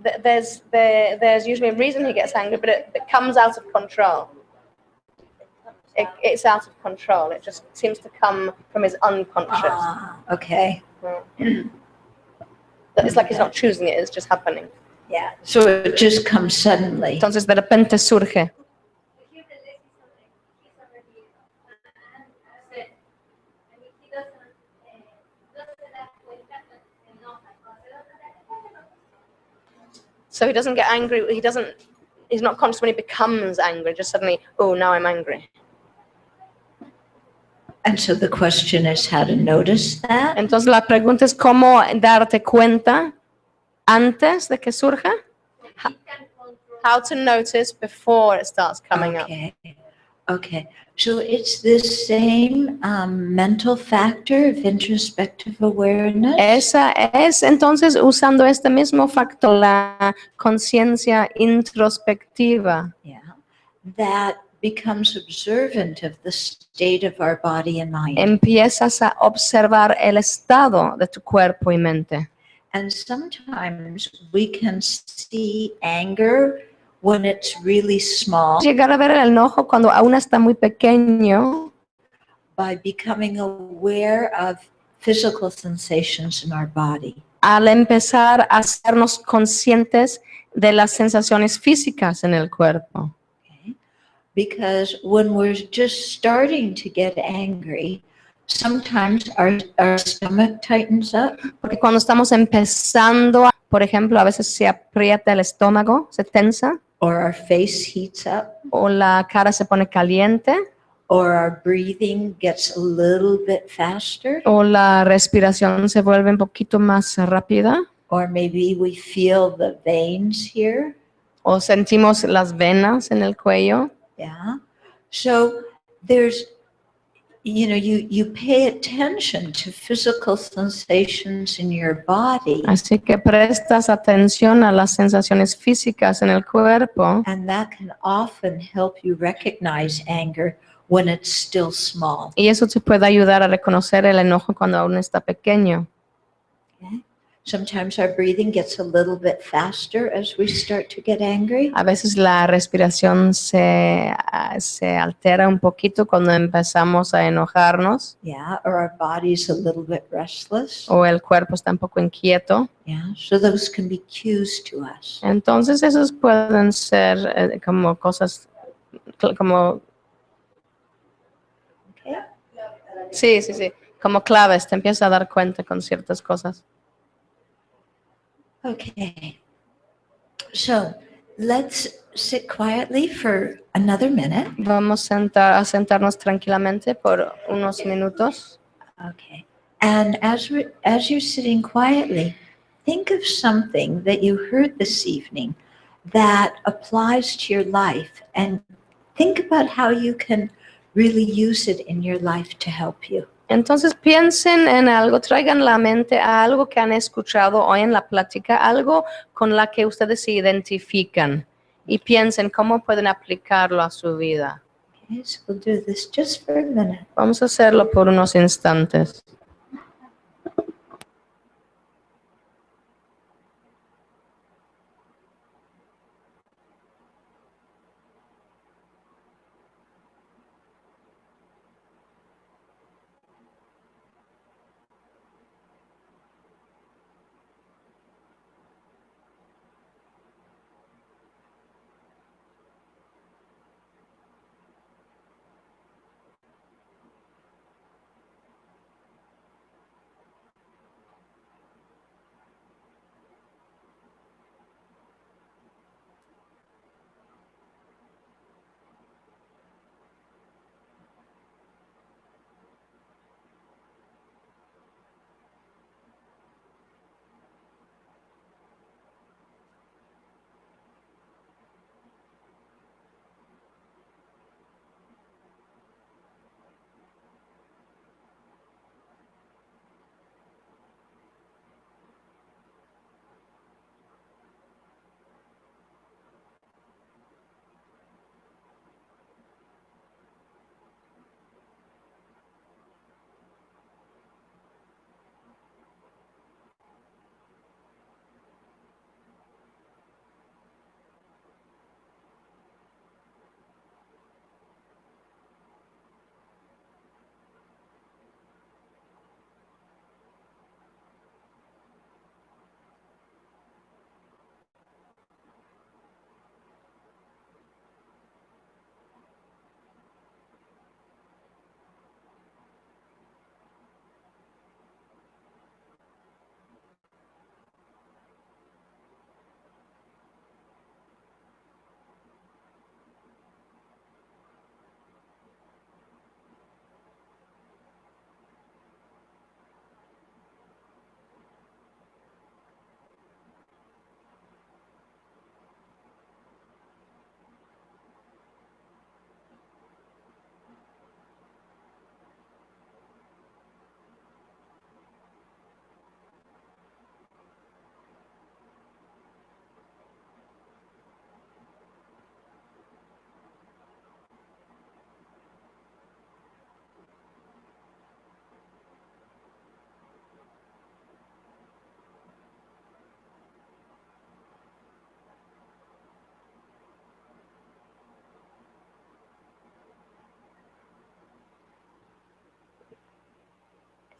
there's usually a reason he gets angry, but it comes out of control. It's out of control. It just seems to come from his unconscious. Okay. It's like he's not choosing it; it's just happening. Yeah. So it just comes suddenly. Entonces, de repente surge. So he doesn't get angry. He's not conscious when he becomes angry. Just suddenly, oh, now I'm angry. And so the question is how to notice that. Entonces la pregunta es cómo darte cuenta antes de que surja. How to notice before it starts coming up. Okay. So it's this same mental factor of introspective awareness. Esa es entonces usando este mismo factor, la conciencia introspectiva. Yeah. That becomes observant of the state of our body and mind. Empiezas a observar el estado de tu cuerpo y mente. And sometimes we can see anger when it's really small Llegar a ver el enojo cuando aún está muy pequeño. by becoming aware of physical sensations in our body. Al empezar a hacernos conscientes de las sensaciones físicas en el cuerpo. Okay? Because when we're just starting to get angry, sometimes our stomach tightens up. Porque cuando estamos empezando, por ejemplo, a veces se aprieta el estómago, se tensa, Or our face heats up, o la cara se pone caliente, or our breathing gets a little bit faster, o la respiración se vuelve un poquito más rápida, or maybe we feel the veins here. o sentimos las venas en el cuello. Yeah. So there's, you pay attention to physical sensations in your body, Así que prestas atención a las sensaciones físicas en el cuerpo. and that can often help you recognize anger when it's still small. Y eso te puede ayudar a reconocer el enojo cuando aún está pequeño. Okay? Sometimes our breathing gets a little bit faster as we start to get angry. A veces la respiración se altera un poquito cuando empezamos a enojarnos, Yeah, or our body's a little bit restless. o el cuerpo está un poco inquieto. Yeah, so those can be cues to us. Entonces esos pueden ser como cosas, como, Okay? sí, como claves, te empiezas a dar cuenta con ciertas cosas. Okay. So let's sit quietly for another minute. Vamos a sentarnos tranquilamente por unos minutos. Okay. And as you're sitting quietly, think of something that you heard this evening that applies to your life, and think about how you can really use it in your life to help you. Entonces piensen en algo, traigan la mente a algo que han escuchado hoy en la plática, algo con la que ustedes se identifican, y piensen cómo pueden aplicarlo a su vida. Okay, so we'll do this just for a minute. Vamos a hacerlo por unos instantes.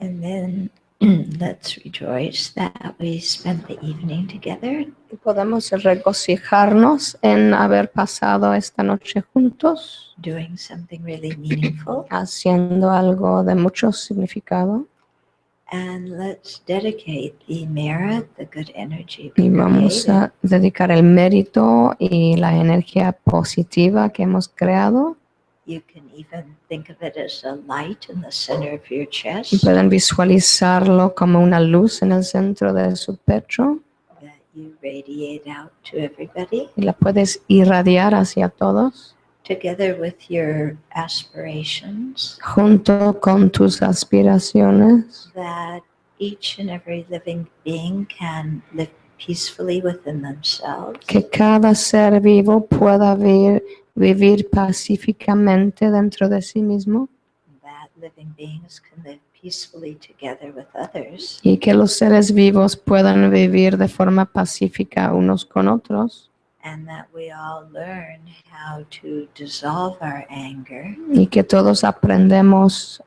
And then let's rejoice that we spent the evening together. Y podemos regocijarnos en haber pasado esta noche juntos, Doing something really meaningful. haciendo algo de mucho significado. And let's dedicate the merit, the good energy Y we vamos created, a dedicar el mérito y la energía positiva que hemos creado. You can even think of it as a light in the center of your Y chest pueden visualizarlo como una luz en el centro de su pecho that you radiate out to everybody, y la puedes irradiar hacia todos together with your aspirations, junto con tus aspiraciones, that each and every living being can live peacefully within themselves, que cada ser vivo pueda vivir pacíficamente dentro de sí mismo that living beings can live peacefully together with others, y que los seres vivos puedan vivir de forma pacífica unos con otros and that we all learn how to dissolve our anger y que todos aprendamos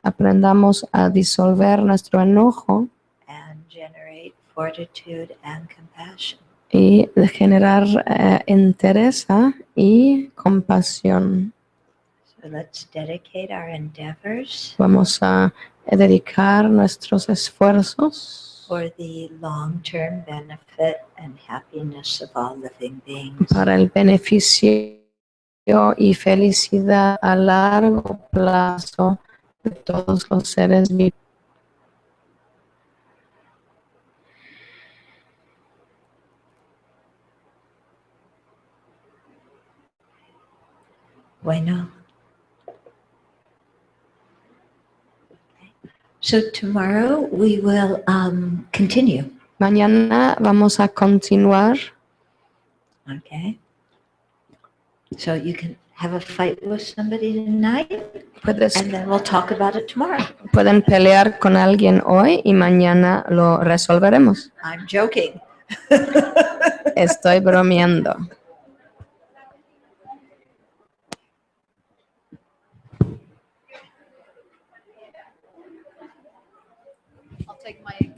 a disolver nuestro enojo and generate fortitude and compassion. y de generar entereza y compasión. So let's dedicate our endeavors Vamos a dedicar nuestros esfuerzos for the long-term benefit and happiness of all living beings. para el beneficio y felicidad a largo plazo de todos los seres vivos. Bueno. So tomorrow we will continue. Mañana vamos a continuar. Okay. So you can have a fight with somebody tonight, and then we'll talk about it tomorrow. Pueden pelear con alguien hoy y mañana lo resolveremos. I'm joking. Estoy bromeando. I'll take my